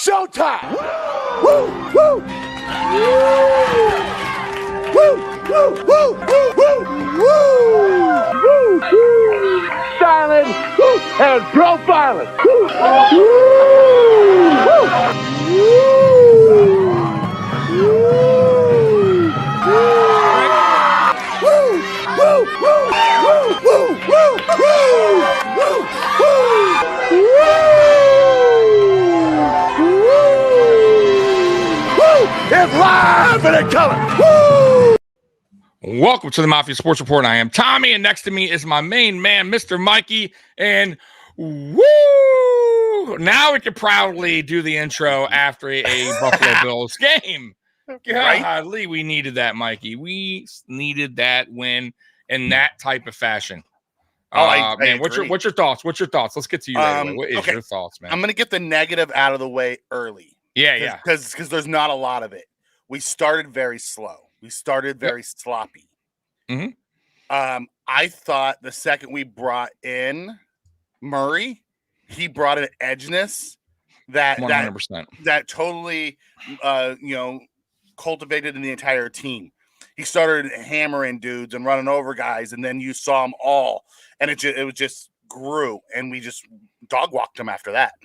showtime. Woo, woo. Woo, woo, woo, woo, woo, woo, woo. Silent and profiling. Woo, woo, it's live and in color. Woo! Welcome to the Mafia Sports Report. I am Tommy, and next to me is my main man, Mr. Mikey. And woo! Now we can proudly do the intro after a Buffalo Bills game. Golly, we needed that, Mikey. We needed that win in that type of fashion. I man, agree. what's your thoughts? What's your thoughts? Let's get to you right away. What is your thoughts, man? I'm gonna get the negative out of the way early. Yeah. Because there's not a lot of it. We started very slow. We started very sloppy. Mm-hmm. I thought the second we brought in Murray, he brought an edginess that 100%. that totally cultivated in the entire team. He started hammering dudes and running over guys, and then you saw them all, and it just grew, and we just dog walked him after that.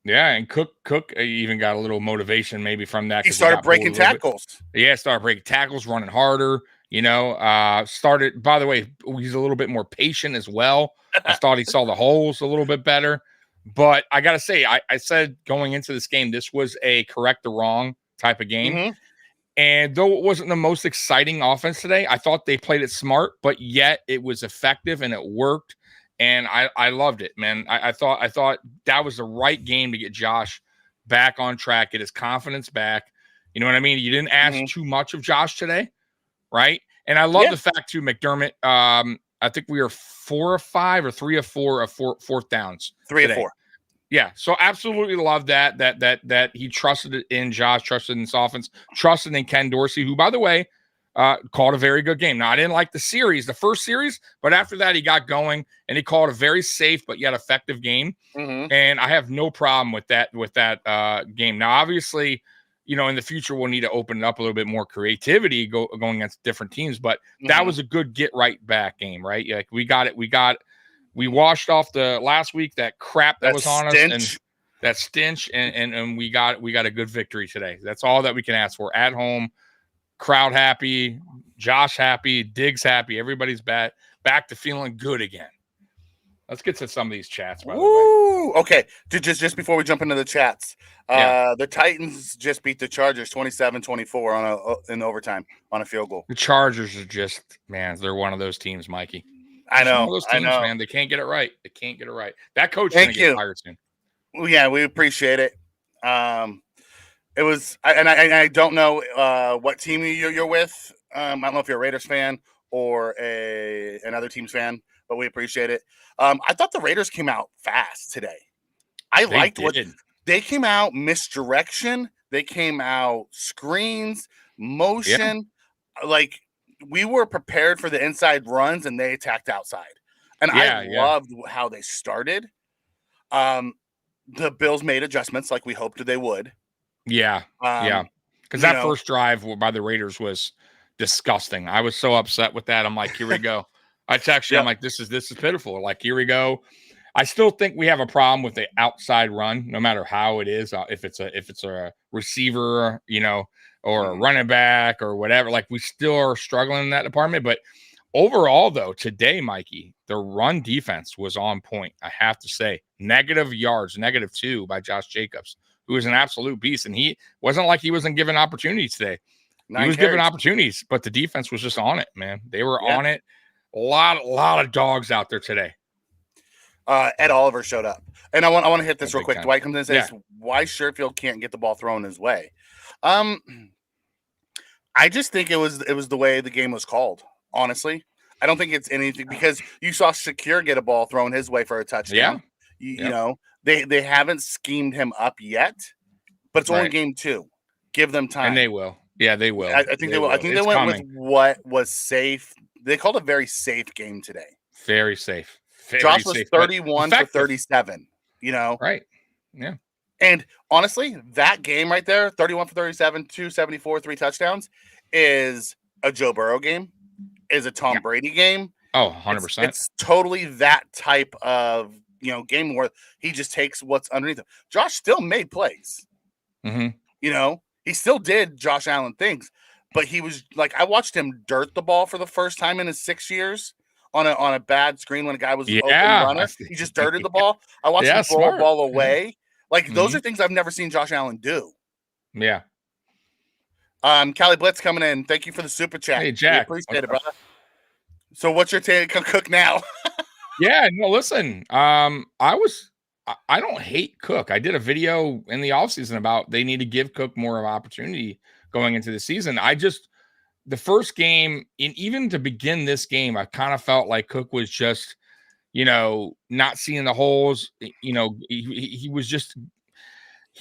Yeah, and Cook even got a little motivation maybe from that. He started breaking tackles. Started breaking tackles, running harder. Started, by the way, he's a little bit more patient as well. I thought he saw the holes a little bit better. But I got to say, I said going into this game, this was a correct or wrong type of game. Mm-hmm. And though it wasn't the most exciting offense today, I thought they played it smart, but yet it was effective and it worked. And I loved it, man. I thought that was the right game to get Josh back on track, get his confidence back. You know what I mean? You didn't ask too much of Josh today, right? And I love the fact too, McDermott. I think we are 4 of 5 or 3 of 4 of fourth downs. 3 today. of 4. Yeah, so absolutely love that he trusted it in Josh, trusted in this offense, trusted in Ken Dorsey, who, by the way, called a very good game. Now, I didn't like the first series, but after that, he got going and he called a very safe but yet effective game. Mm-hmm. And I have no problem with that game. Now, obviously, in the future, we'll need to open it up a little bit more creativity going against different teams. But that was a good get right back game, right? Like we washed off the last week that crap that was on us and that stench, and we got a good victory today. That's all that we can ask for at home. Crowd happy, Josh happy, Diggs happy. Everybody's back to feeling good again. Let's get to some of these chats, by the way. Okay. Just before we jump into the chats, the Titans just beat the Chargers 27-24 in overtime on a field goal. The Chargers are just, man, they're one of those teams, Mikey. I know. One of those teams, man. They can't get it right. That coach is Thank going to you. get fired soon. Well, yeah, we appreciate it. It was, and I don't know what team you're with. I don't know if you're a Raiders fan or another team's fan, but we appreciate it. I thought the Raiders came out fast today. I liked what they came out, misdirection. They came out screens, motion. Yeah. Like we were prepared for the inside runs and they attacked outside. And I loved how they started. The Bills made adjustments like we hoped they would. Yeah. Because that first drive by the Raiders was disgusting. I was so upset with that. I'm like, here we go. I text you. I'm like, this is pitiful. Like, here we go. I still think we have a problem with the outside run, no matter how it is. If it's a receiver, or a running back or whatever. Like, we still are struggling in that department. But overall, though, today, Mikey, the run defense was on point. I have to say, negative yards, -2 by Josh Jacobs, who is an absolute beast. And he wasn't like he wasn't given opportunities today. He was given opportunities, but the defense was just on it, man. They were on it. A lot of dogs out there today. Ed Oliver showed up. And I want to hit this real quick. Time. Dwight comes in and says, why Sherfield can't get the ball thrown his way? I just think it was the way the game was called, honestly. I don't think it's anything because you saw Shakir get a ball thrown his way for a touchdown. You know, they haven't schemed him up yet, but it's only game 2. Give them time. And they will. Yeah, they will. I think they will. I think they went with what was safe. They called a very safe game today. Very safe. Josh was 31 for 37. Right. Yeah. And honestly, that game right there, 31 for 37, 274, 3 touchdowns, is a Joe Burrow game, is a Tom Brady game. Oh, 100%. It's totally that type of game where he just takes what's underneath him. Josh still made plays. He still did Josh Allen things, but he was like, I watched him dirt the ball for the first time in his 6 years on a bad screen when a guy was open runner. He just dirted the ball. I watched him throw a ball away. Like those are things I've never seen Josh Allen do. Yeah. Cali Blitz coming in. Thank you for the super chat. Hey, Jack. We appreciate it, brother. So what's your take on Cook now? Yeah, no, listen. I don't hate Cook. I did a video in the offseason about they need to give Cook more of an opportunity going into the season. The first game, and even to begin this game, I kind of felt like Cook was just, not seeing the holes. He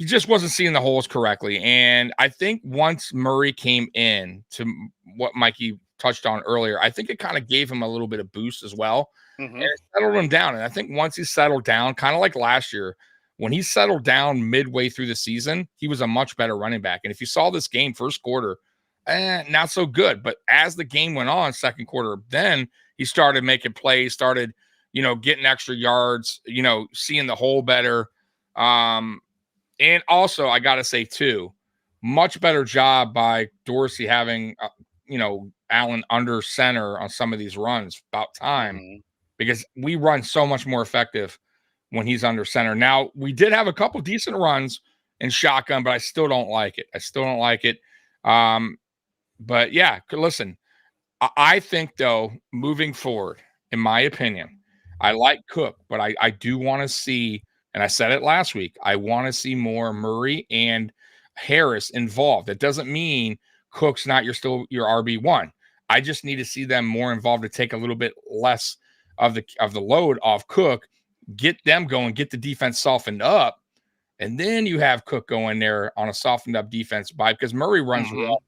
just wasn't seeing the holes correctly. And I think once Murray came in to what Mikey touched on earlier, I think it kind of gave him a little bit of boost as well. And it settled him down. And I think once he settled down, kind of like last year, when he settled down midway through the season, he was a much better running back. And if you saw this game, first quarter, not so good. But as the game went on, second quarter, then he started making plays, started, getting extra yards, seeing the hole better. And also, I got to say, too, much better job by Dorsey having, Allen under center on some of these runs. About time, because we run so much more effective when he's under center. Now, we did have a couple decent runs in shotgun, but I still don't like it. But yeah, listen, I think, though, moving forward, in my opinion, I like Cook, but I do want to see, and I said it last week, I want to see more Murray and Harris involved. That doesn't mean Cook's not your RB1. I just need to see them more involved to take a little bit less of the load off Cook, get them going, get the defense softened up, and then you have Cook go in there on a softened up defense because Murray runs well.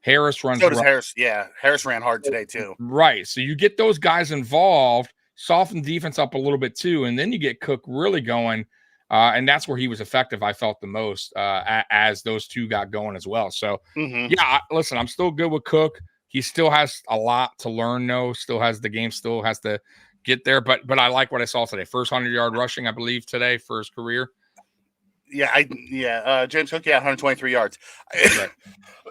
Harris runs. So does Harris. Yeah, Harris ran hard today too. Right. So you get those guys involved, soften the defense up a little bit too, and then you get Cook really going. And that's where he was effective, I felt, the most as those two got going as well. So, listen, I'm still good with Cook. He still has a lot to learn, though. Still has to get there. But I like what I saw today. First 100-yard rushing, I believe, today for his career. James Cook, 123 yards.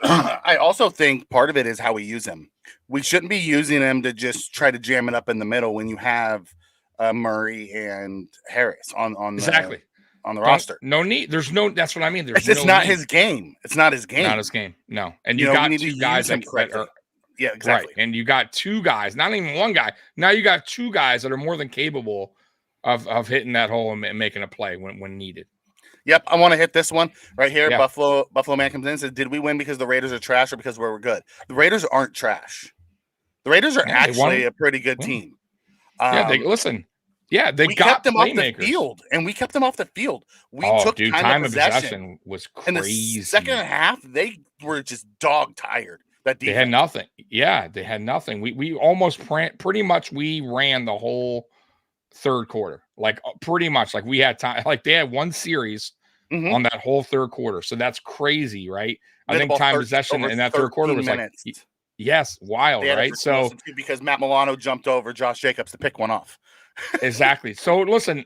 I also think part of it is how we use him. We shouldn't be using him to just try to jam it up in the middle when you have Murray and Harris on the roster. No need. That's what I mean. It's not his game. It's not his game. Not his game. No. And you got two guys that are. Yeah, exactly. Right. And you got two guys, not even one guy. Now you got two guys that are more than capable of hitting that hole and making a play when needed. Yep, I want to hit this one right here. Yeah. Buffalo man comes in and says, "Did we win because the Raiders are trash or because we're good?" The Raiders aren't trash. The Raiders are actually a pretty good team. Listen. Yeah, we kept them off the field, and we kept them off the field. We took time of possession was crazy. In the second half, they were just dog tired. That defense. They had nothing. Yeah, they had nothing. We almost pretty much we ran the whole third quarter. Like pretty much, like we had time. Like they had one series on that whole third quarter. So that's crazy, right? I think time possession in that third quarter was minutes. Wild, right? So because Matt Milano jumped over Josh Jacobs to pick one off. Exactly. So listen,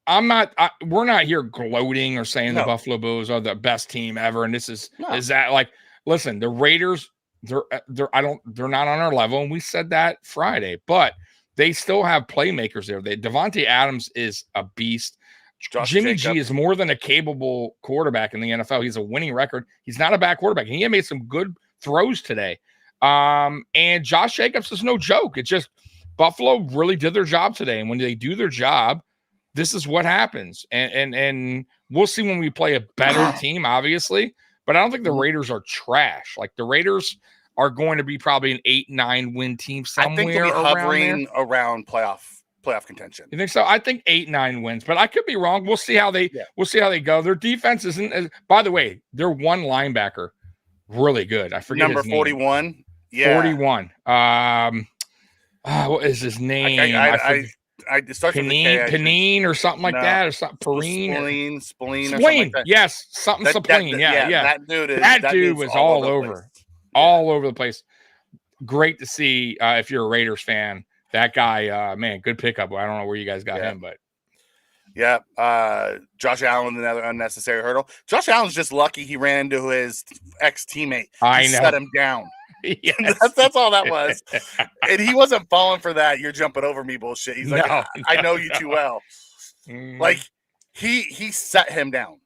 we're not here gloating or saying the Buffalo Bills are the best team ever. And this is that like, listen, the Raiders, they're not on our level. And we said that Friday, but they still have playmakers there. Devontae Adams is a beast. Jimmy G is more than a capable quarterback in the NFL. He's a winning record. He's not a bad quarterback. And he made some good throws today. And Josh Jacobs is no joke. It's just, Buffalo really did their job today. And when they do their job, this is what happens. And we'll see when we play a better team, obviously. But I don't think the Raiders are trash. Like the Raiders are going to be probably an 8-9 win team somewhere. I think they'll be hovering around playoff contention. You think so? I think 8-9 wins, but I could be wrong. We'll see how they go. Their defense isn't. By the way, their one linebacker really good. I forget number his name. 41. Yeah, 41. What is his name? It starts with a K. Panine or something like that, or something. Spleen, or something like that. Yes, something spleen. Yeah. That dude was all over the place. Great to see. If you're a Raiders fan, that guy, man, good pickup. I don't know where you guys got him, but. Yeah. Josh Allen, another unnecessary hurdle. Josh Allen's just lucky he ran into his ex-teammate. He set him down. Yes. That's all that was. And he wasn't falling for that. You're jumping over me bullshit. He's like, I know you too well. Like he set him down.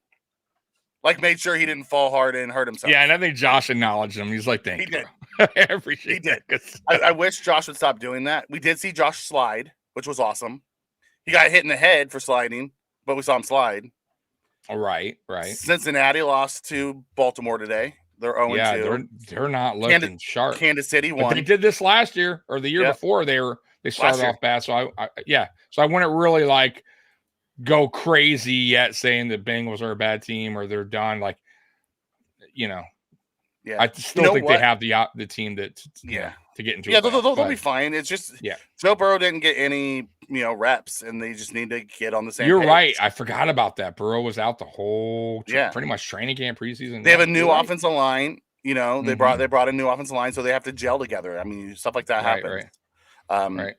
Like made sure he didn't fall hard and hurt himself. Yeah, and I think Josh acknowledged him. He's like, thank you. I appreciate it. He did. I wish Josh would stop doing that. We did see Josh slide, which was awesome. He got hit in the head for sliding, but we saw him slide. All right. Cincinnati lost to Baltimore today. They're 0-2. Yeah, they're not looking sharp. Kansas City won. But they did this last year or the year before. They started off bad. So I wouldn't really like go crazy yet saying the Bengals are a bad team or they're done. Like, I still think they have the team to get into. Yeah, they'll be fine. It's just Joe Burrow didn't get any reps, and they just need to get on the same. You're page. Right. I forgot about that. Burrow was out the whole pretty much training camp, preseason. They have a new offensive line. They brought a new offensive line, so they have to gel together. I mean, stuff like that happens. Right.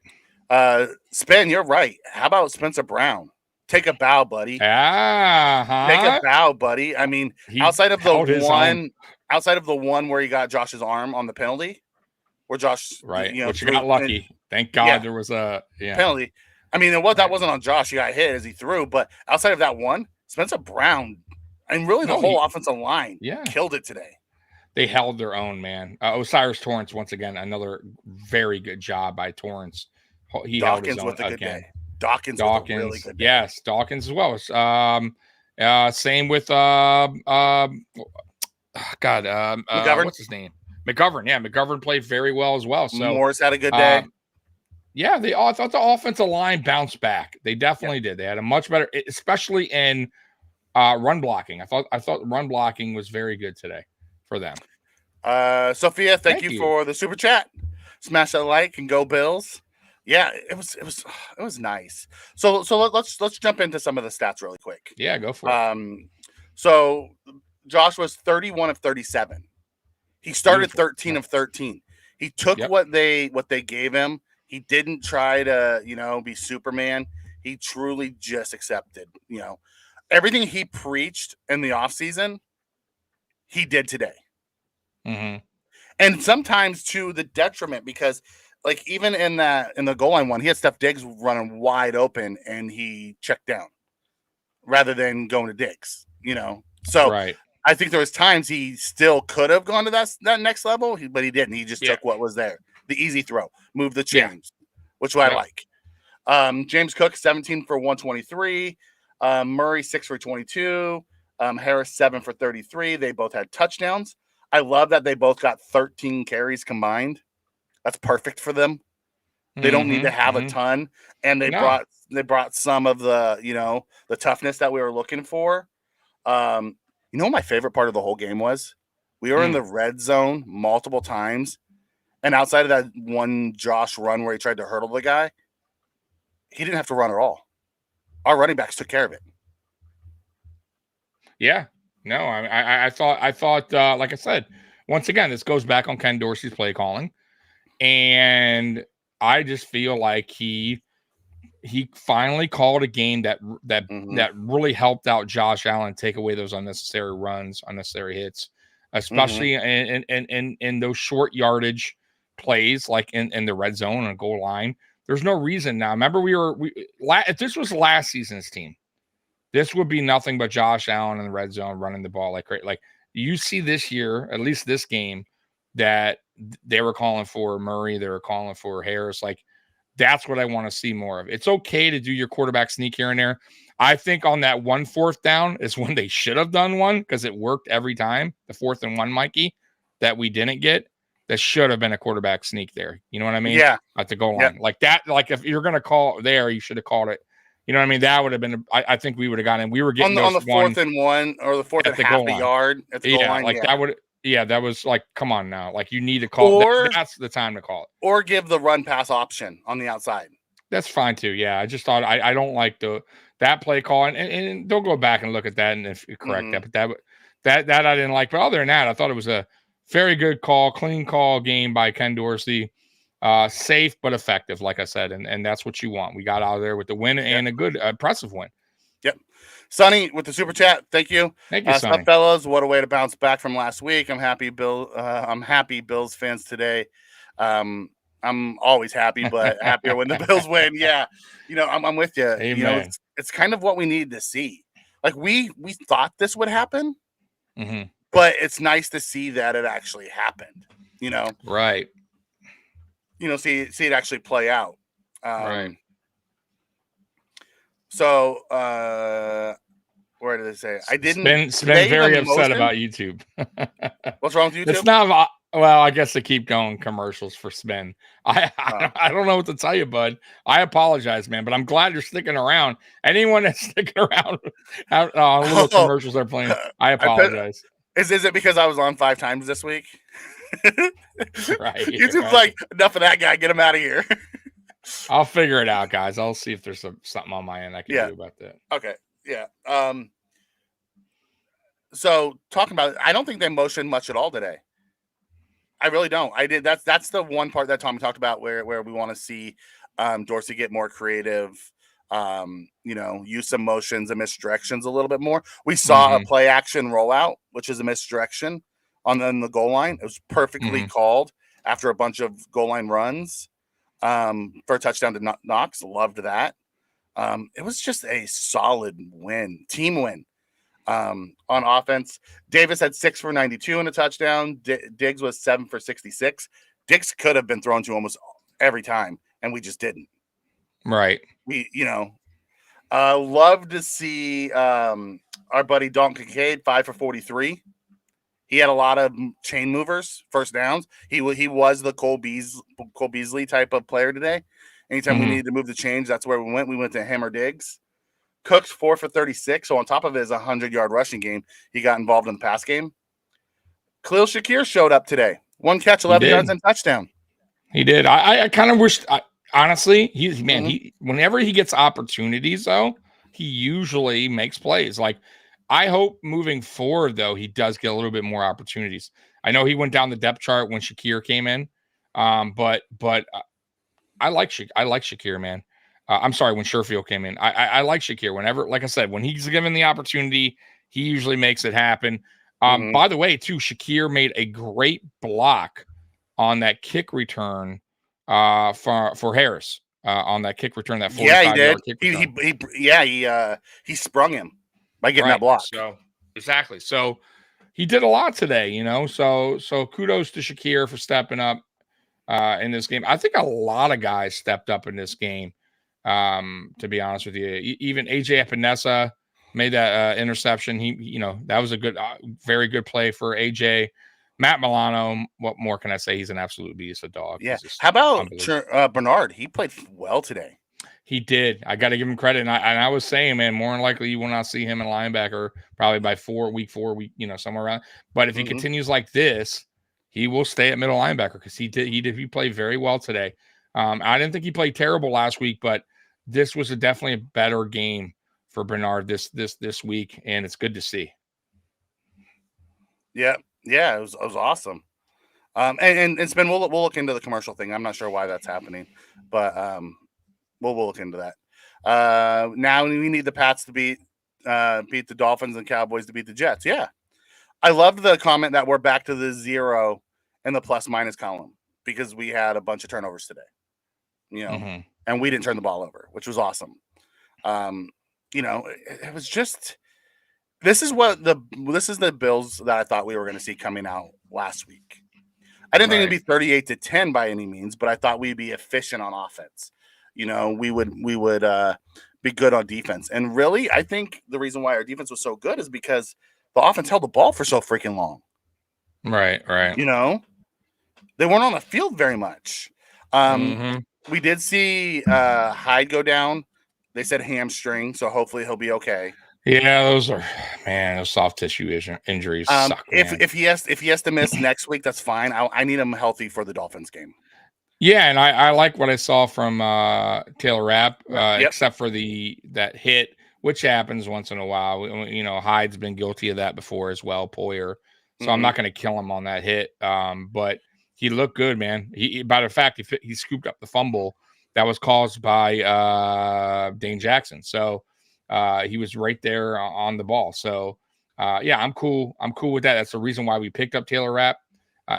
Spen, you're right. How about Spencer Brown? Take a bow, buddy. Take a bow, buddy. I mean, outside of the one where he got Josh's arm on the penalty, where Josh which got lucky. Thank God there was a penalty. I mean, that wasn't on Josh. He got hit as he threw, but outside of that one, Spencer Brown and really the whole offensive line killed it today. They held their own, man. Osiris Torrance, once again, another very good job by Torrance. He held his own with a good again. Day. Dawkins with a really good day. Yes, Dawkins as well. Same with McGovern. What's his name? McGovern. Yeah, McGovern played very well as well. So Morris had a good day. I thought the offensive line bounced back. They definitely did. They had a much better, especially in run blocking. I thought run blocking was very good today for them. Sophia, thank you for the super chat. Smash that like and go Bills. Yeah, it was nice. So let's jump into some of the stats really quick. Yeah, go for it. So Josh was 31 of 37. He started 13 of 13. He took what they gave him. He didn't try to, be Superman. He truly just accepted, everything he preached in the offseason, he did today. Mm-hmm. And sometimes to the detriment, because like even in the goal line one, he had Steph Diggs running wide open and he checked down rather than going to Diggs, So I think there was times he still could have gone to that next level, but he didn't. He just took what was there. The easy throw, move the chains, which I like. James Cook, 17 for 123. Murray, 6 for 22. Harris, 7 for 33. They both had touchdowns. I love that they both got 13 carries combined. That's perfect for them. They don't need to have a ton, and they brought some of the the toughness that we were looking for. What my favorite part of the whole game was? We were in the red zone multiple times, and outside of that one Josh run where he tried to hurdle the guy, he didn't have to run at all. Our running backs took care of it. Yeah. No, I thought, like I said, once again, this goes back on Ken Dorsey's play calling. And I just feel like he finally called a game that really helped out Josh Allen take away those unnecessary runs, unnecessary hits, especially in those short yardage plays like in the red zone and goal line. There's no reason now. Remember, if this was last season's team, this would be nothing but Josh Allen in the red zone running the ball like great. Like you see this year, at least this game, that they were calling for Murray, they were calling for Harris. Like that's what I want to see more of. It's okay to do your quarterback sneak here and there. I think on that 1 4th down is when they should have done one because it worked every time. The 4th and 1, Mikey, that we didn't get. That should have been a quarterback sneak there. You know what I mean? Yeah. At the goal line. Like that, like if you're going to call there, you should have called it. You know what I mean? That would have been, I think we would have gotten, we were getting on the 4th and 1 or the 4th and half the yard at the goal line. Like that would, that was like, come on now. Like you need to call, that's the time to call it. Or give the run pass option on the outside. That's fine too. Yeah, I just thought I don't like that play call, and don't go back and look at that and if you correct that. But that I didn't like. But other than that, I thought it was a very good call, clean call game by Ken Dorsey. Safe but effective, like I said, and that's what you want. We got out of there with the win and a good, impressive win. Yep. Sonny with the super chat. Thank you. Thank you, Sonny. Sup, fellas. What a way to bounce back from last week. I'm happy, I'm happy Bills fans today. I'm always happy, but happier when the Bills win. Yeah. I'm with you. Amen. It's kind of what we needed to see. Like we thought this would happen, but it's nice to see that it actually happened, Right. See it actually play out. Right. So, where did it say? I didn't. It's been very upset about YouTube. What's wrong with YouTube? It's not. Well, I guess they keep going commercials for Spin. I don't know what to tell you, bud. I apologize, man, but I'm glad you're sticking around. Anyone that's sticking around on little commercials they're playing, I apologize. Is it because I was on 5 times this week? Right. YouTube's like, enough of that guy. Get him out of here. I'll figure it out, guys. I'll see if there's something on my end I can do about that. Okay. Yeah. So talking about it, I don't think they motioned much at all today. I really don't. I did. That's the one part that Tommy talked about where we want to see Dorsey get more creative, use some motions and misdirections a little bit more. We saw a play action rollout, which is a misdirection on the goal line. It was perfectly called after a bunch of goal line runs for a touchdown to Knox. Loved that. It was just a solid win, team win. On offense, Davis had 6 for 92 in a touchdown. Diggs was 7 for 66. Diggs could have been thrown to almost every time, and we just didn't. Right. We, love to see our buddy Dalton Kincaid 5 for 43. He had a lot of chain movers, first downs. He was the Cole Beasley type of player today. Anytime we needed to move the change, that's where we went. We went to him or Diggs. Cooks 4 for 36. So on top of his 100-yard rushing game, he got involved in the pass game. Khalil Shakir showed up today. 1 catch, 11 yards, and touchdown. He did. I kind of wished. Honestly, he whenever he gets opportunities, though, he usually makes plays. Like, I hope moving forward, though, he does get a little bit more opportunities. I know he went down the depth chart when Shakir came in, but I like Shakir, man. I'm sorry, when Sherfield came in. I like Shakir. Whenever, like I said, when he's given the opportunity, he usually makes it happen. By the way, too, Shakir made a great block on that kick return for Harris on that kick return. That 45-yard kick return. He sprung him by getting that block. So exactly. So he did a lot today, So kudos to Shakir for stepping up in this game. I think a lot of guys stepped up in this game. To be honest with you, even AJ Epinesa made that interception. That was a good, very good play for AJ. Matt Milano, what more can I say? He's an absolute beast, a dog. Yeah. How about Bernard? He played well today. He did. I got to give him credit. And I was saying, man, more than likely you will not see him in linebacker probably by week four, somewhere around. But if he continues like this, he will stay at middle linebacker because he played very well today. I didn't think he played terrible last week, but this was definitely a better game for Bernard this week, and it's good to see. Yeah, it was awesome. And Spin, we'll look into the commercial thing. I'm not sure why that's happening, but we'll look into that. Now we need the Pats to beat the Dolphins and Cowboys to beat the Jets. Yeah, I loved the comment that we're back to the 0 in the plus minus column because we had a bunch of turnovers today. And we didn't turn the ball over, which was awesome. It was just this is the Bills that I thought we were going to see coming out last week. I didn't think it'd be 38-10 by any means, but I thought we'd be efficient on offense. We would be good on defense. And really, I think the reason why our defense was so good is because the offense held the ball for so freaking long. Right. They weren't on the field very much. We did see Hyde go down. They said hamstring, so hopefully he'll be okay. Yeah, those soft tissue injuries suck. If he has to miss next week, that's fine. I need him healthy for the Dolphins game. Yeah, and I like what I saw from Taylor Rapp, Yep. except for that hit, which happens once in a while. Hyde's been guilty of that before as well, Poyer. So I'm not going to kill him on that hit. But he looked good, man. By the fact he scooped up the fumble that was caused by Dane Jackson. So he was right there on the ball. So yeah, I'm cool. I'm cool with that. That's the reason why we picked up Taylor Rapp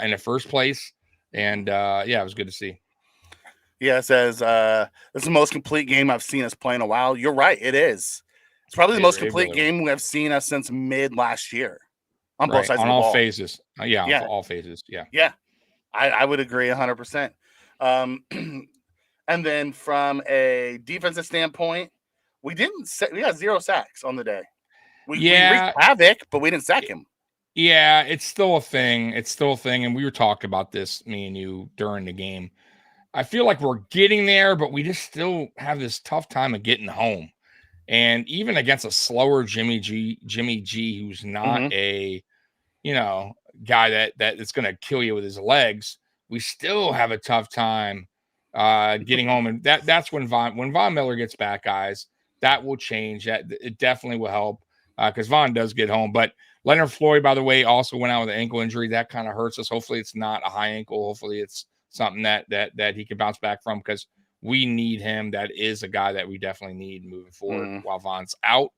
in the first place. And yeah, it was good to see. Yeah, it says this is the most complete game I've seen us play in a while. You're right, it is. It's probably the most complete game we have seen us since mid last year on both sides of the ball. On all phases. Yeah, on all phases. Yeah. Yeah, I would agree 100%. And then from a defensive standpoint, we got 0 sacks on the day. We wreaked havoc, but we didn't sack him. Yeah, it's still a thing. And we were talking about this, me and you, during the game. I feel like we're getting there, but we just still have this tough time of getting home. And even against a slower Jimmy G, who's not a, guy that is going to kill you with his legs, we still have a tough time getting home. And that's when Von Miller gets back, guys, that will change. It definitely will help because Von does get home. But Leonard Floyd, by the way, also went out with an ankle injury. That kind of hurts us. Hopefully it's not a high ankle. Hopefully it's something that he can bounce back from because we need him. That is a guy that we definitely need moving forward while Von's out.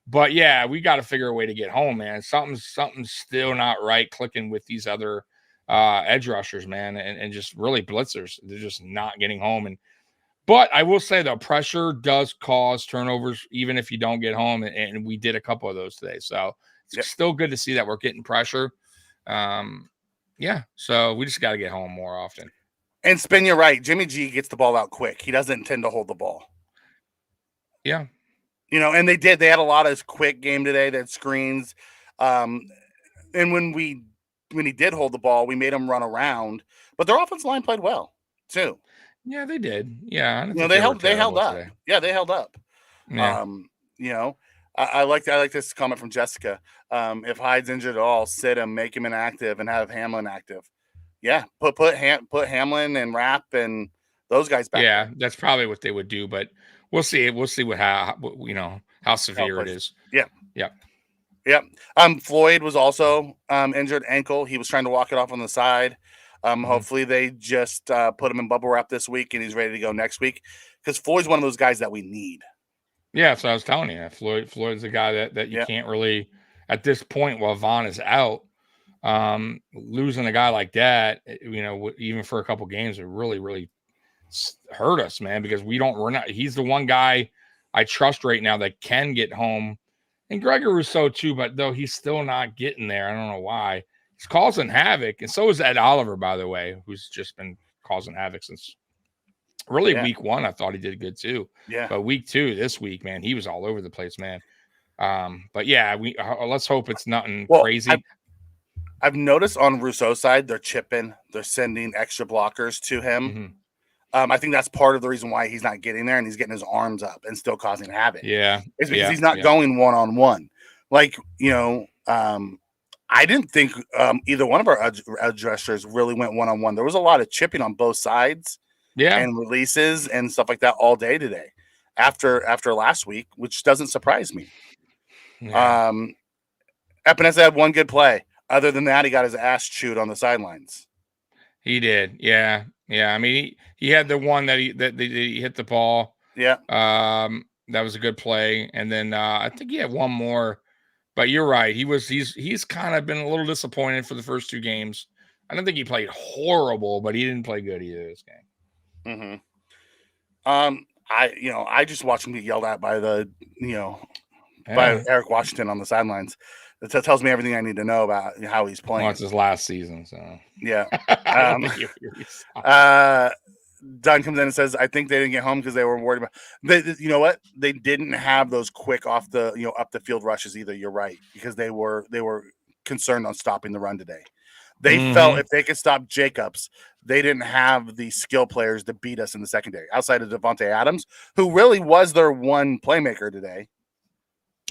But yeah, we got to figure a way to get home, man. Something's still not right clicking with these other edge rushers, man, and just really blitzers. They're just not getting home. But I will say the pressure does cause turnovers, even if you don't get home. And we did a couple of those today. So it's still good to see that we're getting pressure. Yeah. So we just got to get home more often. And Spin, you're right. Jimmy G gets the ball out quick. He doesn't tend to hold the ball. Yeah. And they did. They had a lot of quick game today. They had screens. And when he did hold the ball, we made him run around. But their offensive line played well, too. Yeah, they did. Yeah. They held up. Today. Yeah, they held up. Yeah. I like this comment from Jessica. If Hyde's injured at all, sit him, make him inactive, and have Hamlin active. Yeah, put Hamlin and Rapp and those guys back. Yeah, that's probably what they would do, but we'll see. We'll see how severe it is. Yeah. Floyd was also injured ankle. He was trying to walk it off on the side. Hopefully they just put him in bubble wrap this week and he's ready to go next week because Floyd's one of those guys that we need. Yeah, so I was telling you, Floyd's a guy that you can't really, at this point while Von is out, losing a guy like that, even for a couple games, it really, really hurt us, man, because he's the one guy I trust right now that can get home. And Gregor Rousseau too, but though he's still not getting there. I don't know why. He's causing havoc. And so is Ed Oliver, by the way, who's just been causing havoc since really week 1. I thought he did good too. Yeah. But week 2, this week, man, he was all over the place, man. But yeah, let's hope it's nothing crazy. I've noticed on Rousseau's side, they're chipping, they're sending extra blockers to him. I think that's part of the reason why he's not getting there and he's getting his arms up and still causing havoc. Yeah. It's because he's not going one-on-one. Like, I didn't think either one of our edge rushers really went one-on-one. There was a lot of chipping on both sides and releases and stuff like that all day today after last week, which doesn't surprise me. Yeah. Epinesa had one good play. Other than that, he got his ass chewed on the sidelines. He did. Yeah. I mean, he had the one that he hit the ball. Yeah. That was a good play. And then I think he had one more. But you're right. He's kind of been a little disappointed for the first 2 games. I don't think he played horrible, but he didn't play good either this game. I just watched him get yelled at by by Eric Washington on the sidelines. That tells me everything I need to know about how he's playing. Well, it's his last season, so yeah. Don comes in and says, "I think they didn't get home because they were worried about." You know what? They didn't have those quick off the up the field rushes either. You're right, because they were concerned on stopping the run today. They felt if they could stop Jacobs, they didn't have the skill players to beat us in the secondary outside of Devontae Adams, who really was their one playmaker today.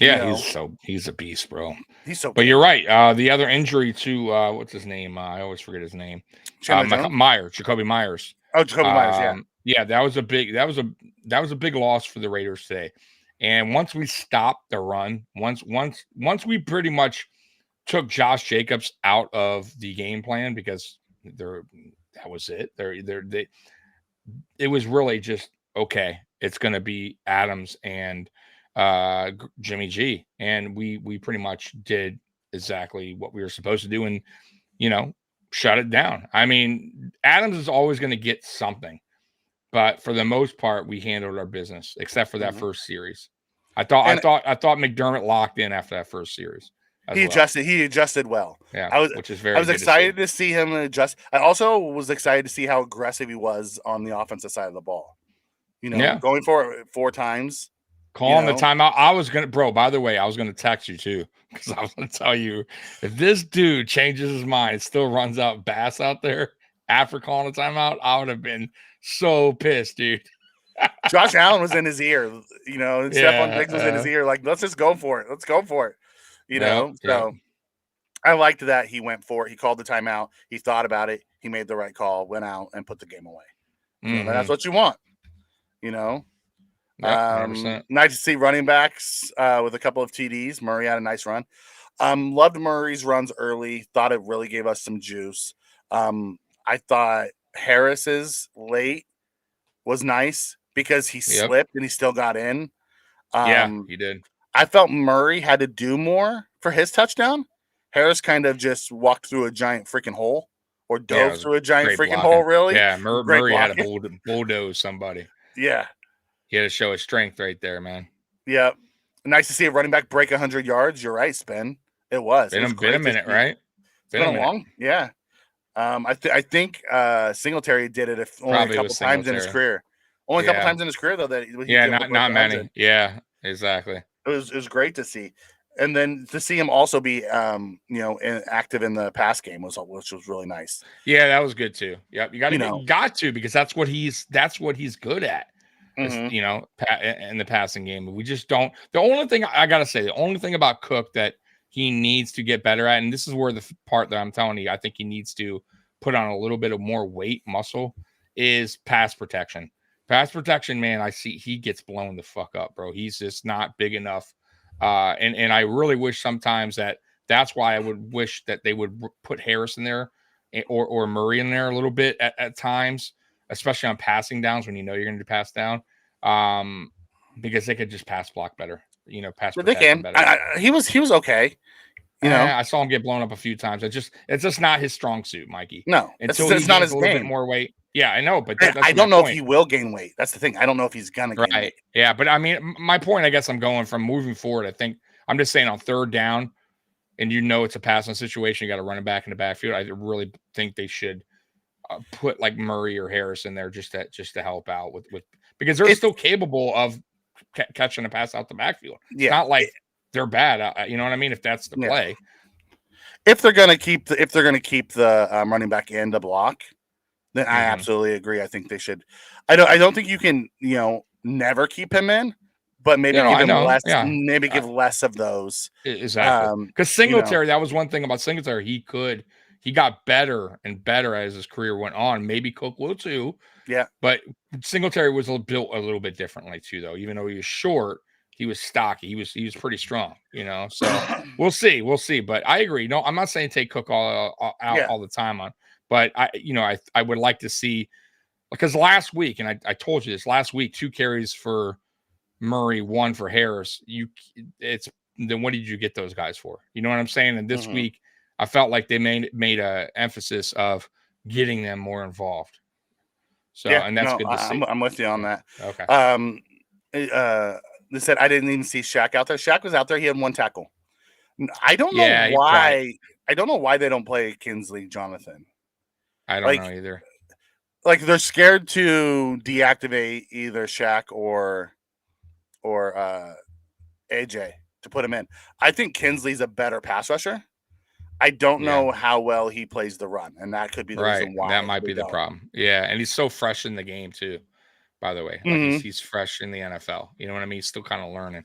Yeah, he's a beast, bro. He's so. But good. You're right. The other injury to what's his name? I always forget his name. Jacoby Myers. Oh, Jacoby Myers, yeah, that was a big loss for the Raiders today. And once we stopped the run, once we pretty much took Josh Jacobs out of the game plan because that was it. It was really just okay. It's going to be Adams and Jimmy G, and we pretty much did exactly what we were supposed to do, and shut it down. I mean, Adams is always going to get something, but for the most part, we handled our business, except for that first series. I thought McDermott locked in after that first series. He adjusted well. Yeah, which is very. I was excited to see him adjust. I also was excited to see how aggressive he was on the offensive side of the ball. Going for it 4 times. Calling the timeout. I was gonna, bro. By the way, I was gonna text you too because I was gonna tell you if this dude changes his mind, still runs out Bass out there after calling a timeout, I would have been so pissed, dude. Josh Allen was in his ear, and Stephon Diggs was in his ear. Like, let's just go for it. Let's go for it. So I liked that he went for it. He called the timeout. He thought about it. He made the right call. Went out and put the game away. So that's what you want. Nice to see running backs with a couple of TDs. Murray had a nice run. Loved Murray's runs early. Thought it really gave us some juice. I thought Harris's late was nice because he slipped and he still got in. He did. I felt Murray had to do more for his touchdown. Harris kind of just walked through a giant freaking hole or dove through a giant freaking hole, really. Yeah, Murray had to bulldoze somebody. Yeah. He had to show his strength right there, man. Yeah. Nice to see a running back break 100 yards. You're right, Spin. It was. Been a minute, right? Been a long. Yeah. I think Singletary did it only a couple times in his career. Only a couple times in his career, though. Not many. Yeah, exactly. It was great to see. And then to see him also be, active in the pass game which was really nice. Yeah, that was good too. Yep, you got to because that's what he's good at. In the passing game, we just don't. The only thing I gotta say, the only thing about Cook that he needs to get better at, and this is where the part that I'm telling you, I think he needs to put on a little bit of more weight, muscle, is pass protection. Pass protection, man, I see he gets blown the fuck up, bro. He's just not big enough. And I really wish sometimes that's why I would wish that they would put Harris in there or Murray in there a little bit at times, especially on passing downs when you're going to pass down, because they could just pass block better. Pass protection better. He was okay. I saw him get blown up a few times. It's just not his strong suit, Mikey. No, until it's not his a little bit more weight. Yeah, I know, but I don't know if he will gain weight. That's the thing. I don't know if he's gonna gain weight. Yeah, but I mean, my point, I guess I'm going from moving forward. I think I'm just saying on third down, and it's a passing situation, you got to run it back in the backfield. I really think they should put like Murray or Harris in there just to help out with because they're still capable of catching a pass out the backfield. It's not like they're bad. You know what I mean? If that's the play. If they're gonna keep the running back in the block, then I absolutely agree. I think they should. I don't think you can never keep him in, but maybe give him less. Yeah. Maybe give less of those. Exactly. Because Singletary, that was one thing about Singletary. He got better and better as his career went on. Maybe Cook will too. Yeah. But Singletary was built a little bit differently too, though. Even though he was short, he was stocky. He was pretty strong, So we'll see. But I agree. No, I'm not saying take Cook all the time on. But I would like to see, because last week, and I told you this last week, 2 carries for Murray, 1 for Harris. Then what did you get those guys for? You know what I'm saying? And this week, I felt like they made a emphasis of getting them more involved. So and that's good to see. I'm with you on that. Okay. They said I didn't even see Shaq out there. Shaq was out there. He had 1 tackle. I don't know why. I don't know why they don't play Kinsley Jonathan. I don't know either. Like they're scared to deactivate either Shaq or AJ to put him in. I think Kinsley's a better pass rusher. I don't know how well he plays the run, and that could be the reason why. That might be the problem. Yeah, and he's so fresh in the game too. By the way, like he's fresh in the NFL. You know what I mean? He's still kind of learning.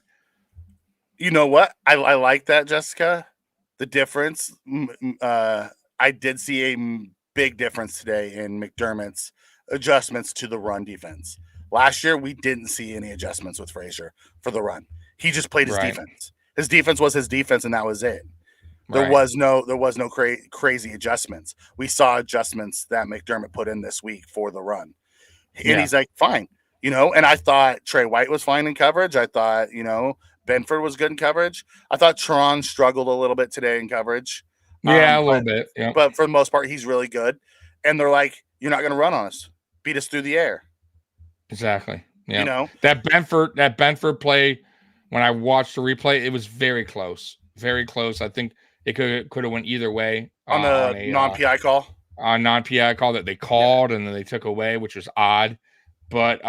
You know what? I like that, Jessica. The difference. I did see a big difference today in McDermott's adjustments to the run defense. Last year, we didn't see any adjustments with Frazier for the run. He just played his defense. His defense was his defense, and that was it. There was no crazy adjustments. We saw adjustments that McDermott put in this week for the run. And he's like, fine. And I thought Trey White was fine in coverage. I thought, Benford was good in coverage. I thought Tron struggled a little bit today in coverage. Yeah, a little bit. Yeah. But for the most part, he's really good. And they're like, you're not going to run on us. Beat us through the air. Exactly. Yeah. That Benford play, when I watched the replay, it was very close. Very close. I think it could have went either way. On a non-PI call? On non-PI call that they called and then they took away, which was odd. But,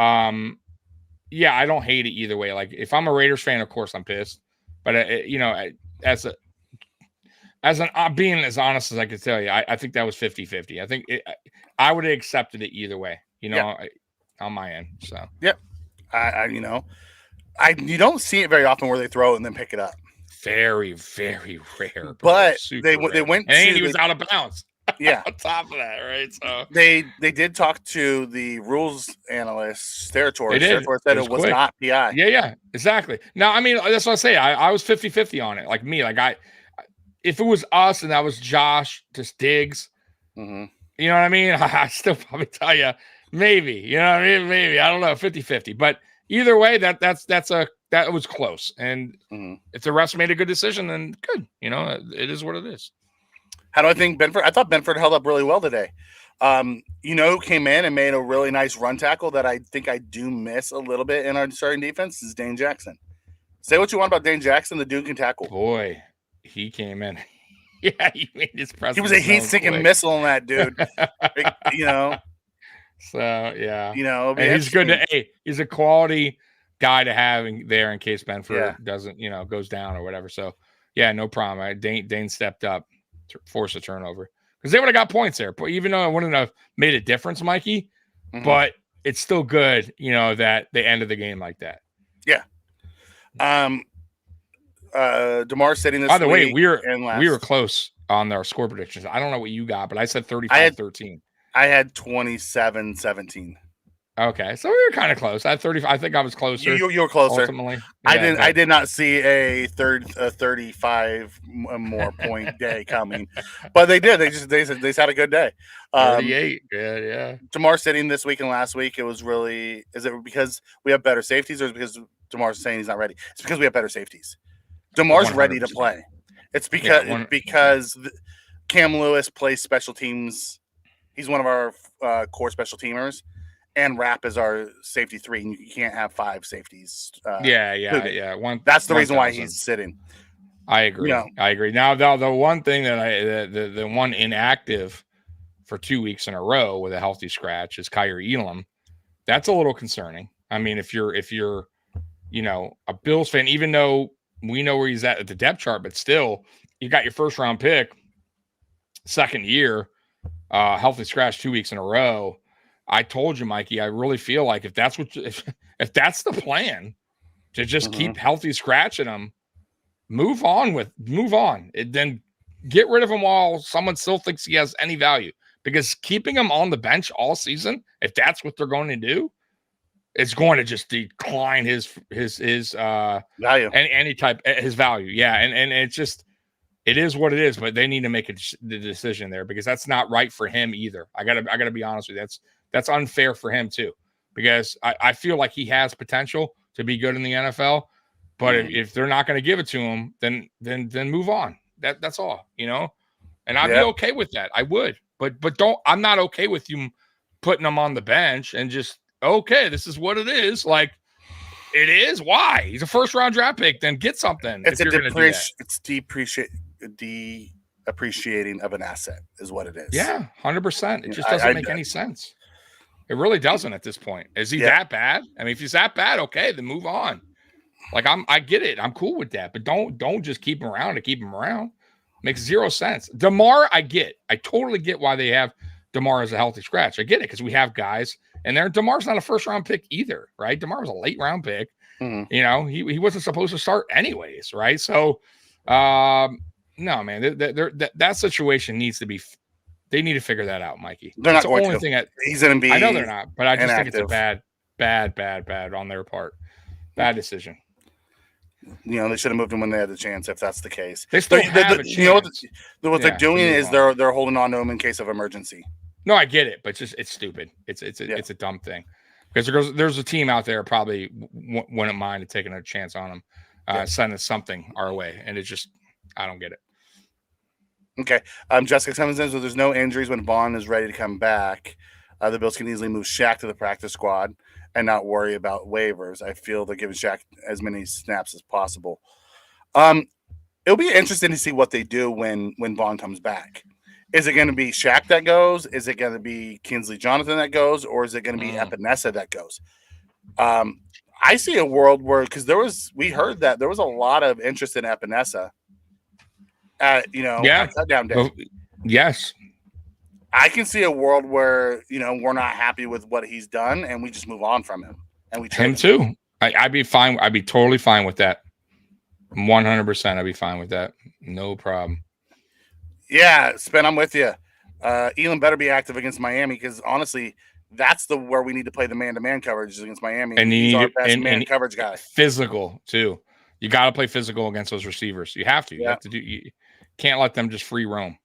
yeah, I don't hate it either way. Like, if I'm a Raiders fan, of course I'm pissed. But, being as honest as I could tell you, I think that was 50-50. I think I would have accepted it either way, on my end. So, yep. You don't see it very often where they throw it and then pick it up. Very, very rare. But they went to, and he was out of bounds. Yeah. On top of that, right? So they did talk to the rules analyst, Territory. Territory said it was not PI. Yeah, exactly. Now, I mean, that's what I say. I was 50-50 on it. Like me, if it was us and that was Josh, just Diggs, you know what I mean? I still probably tell you maybe. You know what I mean? Maybe. I don't know, 50-50. But either way, that was close. And if the refs made a good decision, then good. It is what it is. How do I think Benford? I thought Benford held up really well today. Who came in and made a really nice run tackle that I think I do miss a little bit in our starting defense is Dane Jackson. Say what you want about Dane Jackson, the dude can tackle. Boy, he came in. Yeah, he made his presence. He was a heat-seeking missile on that dude. So yeah, and he's good he's a quality guy to have there in case Benford doesn't, goes down or whatever. So yeah, no problem. Dane stepped up to force a turnover because they would have got points there. But even though it wouldn't have made a difference, Mikey, but it's still good, that they ended the game like that. Yeah. DeMar sitting this. By the way, we were close on our score predictions. I don't know what you got, but I said 35-13. I had 27-17. Okay, so we were kind of close. I had 30. I think I was closer. You were closer. Ultimately, I did not see a 35 more point day coming, but they did. They just had a good day. 38. Yeah. DeMar sitting this week and last week. It was really. Is it because we have better safeties, or is it because DeMar's saying he's not ready? It's because we have better safeties. DeMar's 100%. Ready to play. It's because Cam Lewis plays special teams. He's one of our core special teamers. And Rapp is our safety 3, and you can't have 5 safeties. Yeah. That's the reason why he's sitting. I agree. I agree. Now, the one thing that the one inactive for 2 weeks in a row with a healthy scratch is Kyrie Elam. That's a little concerning. I mean, if you're a Bills fan, even though we know where he's at the depth chart, but still, you got your first round pick, second year, healthy scratch 2 weeks in a row. I told you, Mikey, I really feel like if that's the plan to just keep healthy scratching them, move on. Then get rid of him while someone still thinks he has any value, because keeping him on the bench all season, if that's what they're going to do, it's going to just decline his value, his value. Yeah. And it's just, it is what it is, but they need to make the decision there, because that's not right for him either. I gotta be honest with you. That's unfair for him too, because I feel like he has potential to be good in the NFL, but if they're not going to give it to him, then move on. That's all, and I'd be okay with that. I would, but I'm not okay with you putting him on the bench and just, okay, this is what it is. Like, it is. Why? He's a first round draft pick. Then get something. It's depreciating of an asset is what it is. Yeah, 100%. It just doesn't make any sense. It really doesn't at this point. Is he that bad? I mean, if he's that bad, okay, then move on. Like, I get it. I'm cool with that, but don't just keep him around to keep him around. Makes zero sense. DeMar, I get. I totally get why they have DeMar as a healthy scratch. I get it, because we have guys, and DeMar's not a first round pick either, right? DeMar was a late round pick. He wasn't supposed to start anyways, right? So, no, man, that situation needs to be They need to figure that out, Mikey. They're It's not going the only to. thing He's going to be. I know they're not, but I just inactive. think it's a bad on their part. Bad decision. They should have moved him when they had the chance. If that's the case, they still have a chance. What they're doing is they're holding on to him in case of emergency. No, I get it, but it's stupid. It's a dumb thing because there's a team out there probably wouldn't mind taking a chance on him, sending something our way, and it's just I don't get it. Okay, Jessica Cummins says, so there's no injuries when Vaughn is ready to come back. The Bills can easily move Shaq to the practice squad and not worry about waivers. I feel they're giving Shaq as many snaps as possible. It'll be interesting to see what they do when Vaughn comes back. Is it going to be Shaq that goes? Is it going to be Kinsley Jonathan that goes? Or is it going to be Epinesa that goes? I see a world where, because we heard that there was a lot of interest in Epinesa at touchdown day. Yes. I can see a world where, we're not happy with what he's done and we just move on from him. And we him too. I'd be fine. I'd be totally fine with that. 100%. I'd be fine with that. No problem. Yeah, Spen, I'm with you. Elam better be active against Miami because honestly, that's where we need to play the man-to-man coverage is against Miami. And he's our best man coverage guy. Physical too. You got to play physical against those receivers. You have to. You have to do. You can't let them just free roam.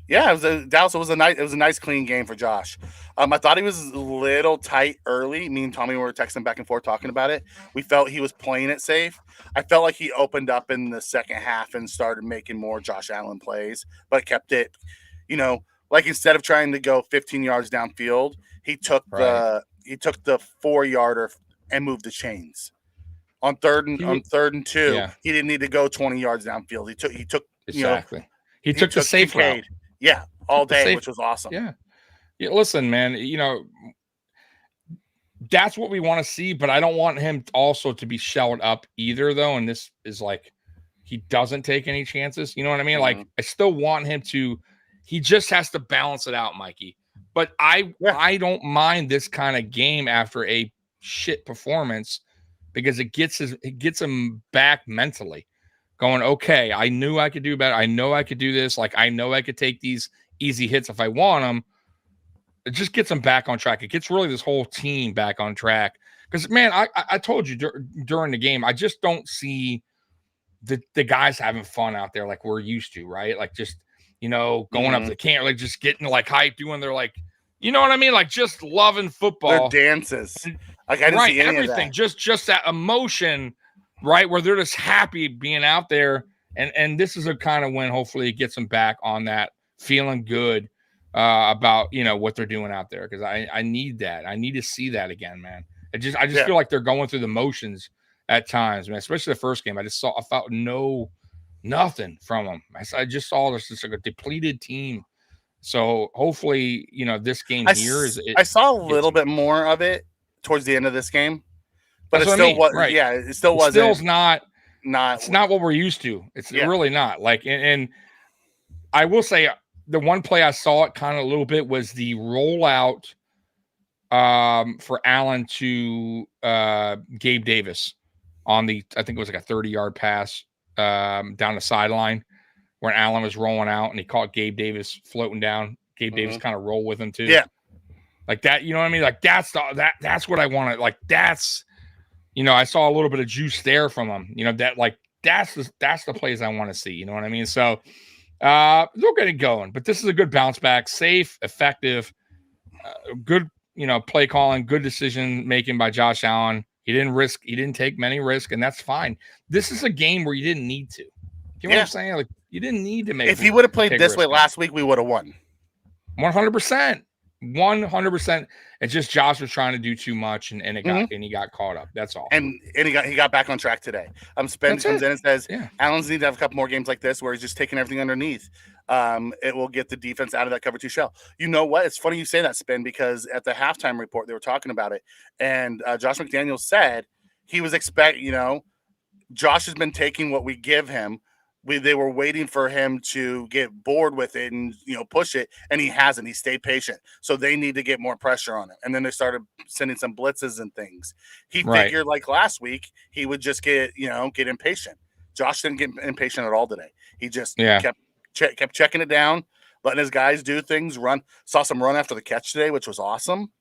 Yeah, Dallas. It was a nice, clean game for Josh. I thought he was a little tight early. Me and Tommy were texting back and forth talking about it. We felt he was playing it safe. I felt like he opened up in the second half and started making more Josh Allen plays, but kept it, like instead of trying to go 15 yards downfield, he took the 4-yarder and moved the chains. On third and 2, he didn't need to go 20 yards downfield. He took exactly. He took the safe route. Yeah, all day, which was awesome. Yeah. Listen, man, that's what we want to see, but I don't want him also to be shelled up either, though. And this is like he doesn't take any chances. You know what I mean? Mm-hmm. Like I still want him to. He just has to balance it out, Mikey. But I don't mind this kind of game after a shit performance because it gets him back mentally. Going, okay, I knew I could do better. I know I could do this. Like, I know I could take these easy hits if I want them. It just gets them back on track. It gets really this whole team back on track. Because, man, I told you during the game, I just don't see the guys having fun out there like we're used to, right? Like, just, going up to the camp, like, just getting, like, hype, doing their, like, you know what I mean? Like, just loving football. Their dances. Like, I didn't see any everything. Of that. Just that emotion, right, where they're just happy being out there. And this is a kind of when hopefully it gets them back on that feeling good about, what they're doing out there. Because I need that. I need to see that again, man. I just feel like they're going through the motions at times, man, especially the first game. I felt nothing from them. I just saw this just like a depleted team. So hopefully, this game I saw a little bit more of it towards the end of this game. But it still was, right. Yeah, it still wasn't. It's not what we're used to. It's really not. Like, and I will say the one play I saw it kind of a little bit was the rollout for Allen to Gabe Davis on I think it was like a 30-yard pass down the sideline when Allen was rolling out and he caught Gabe Davis floating down. Gabe Davis kind of rolled with him too. Yeah. Like that, you know what I mean? Like that's what I wanted. Like that's, I saw a little bit of juice there from him. That's the plays I want to see. You know what I mean? So they'll get it going. But this is a good bounce back, safe, effective, good, play calling, good decision making by Josh Allen. He didn't take many risks, and that's fine. This is a game where you didn't need to. You know what I'm saying? Like you didn't need to make. If he would have played this way last week, we would have won. 100%. 100%. It's just Josh was trying to do too much and he got caught up. That's all. And he got back on track today. Spen comes in and says, Allen's need to have a couple more games like this where he's just taking everything underneath. It will get the defense out of that cover 2 shell. You know what? It's funny you say that, Spen, because at the halftime report, they were talking about it. And Josh McDaniels said he was Josh has been taking what we give him. They were waiting for him to get bored with it and, push it. And he hasn't. He stayed patient. So they need to get more pressure on him. And then they started sending some blitzes and things. He figured like last week, he would just get impatient. Josh didn't get impatient at all today. He just kept checking it down, letting his guys do things, run. Saw some run after the catch today, which was awesome.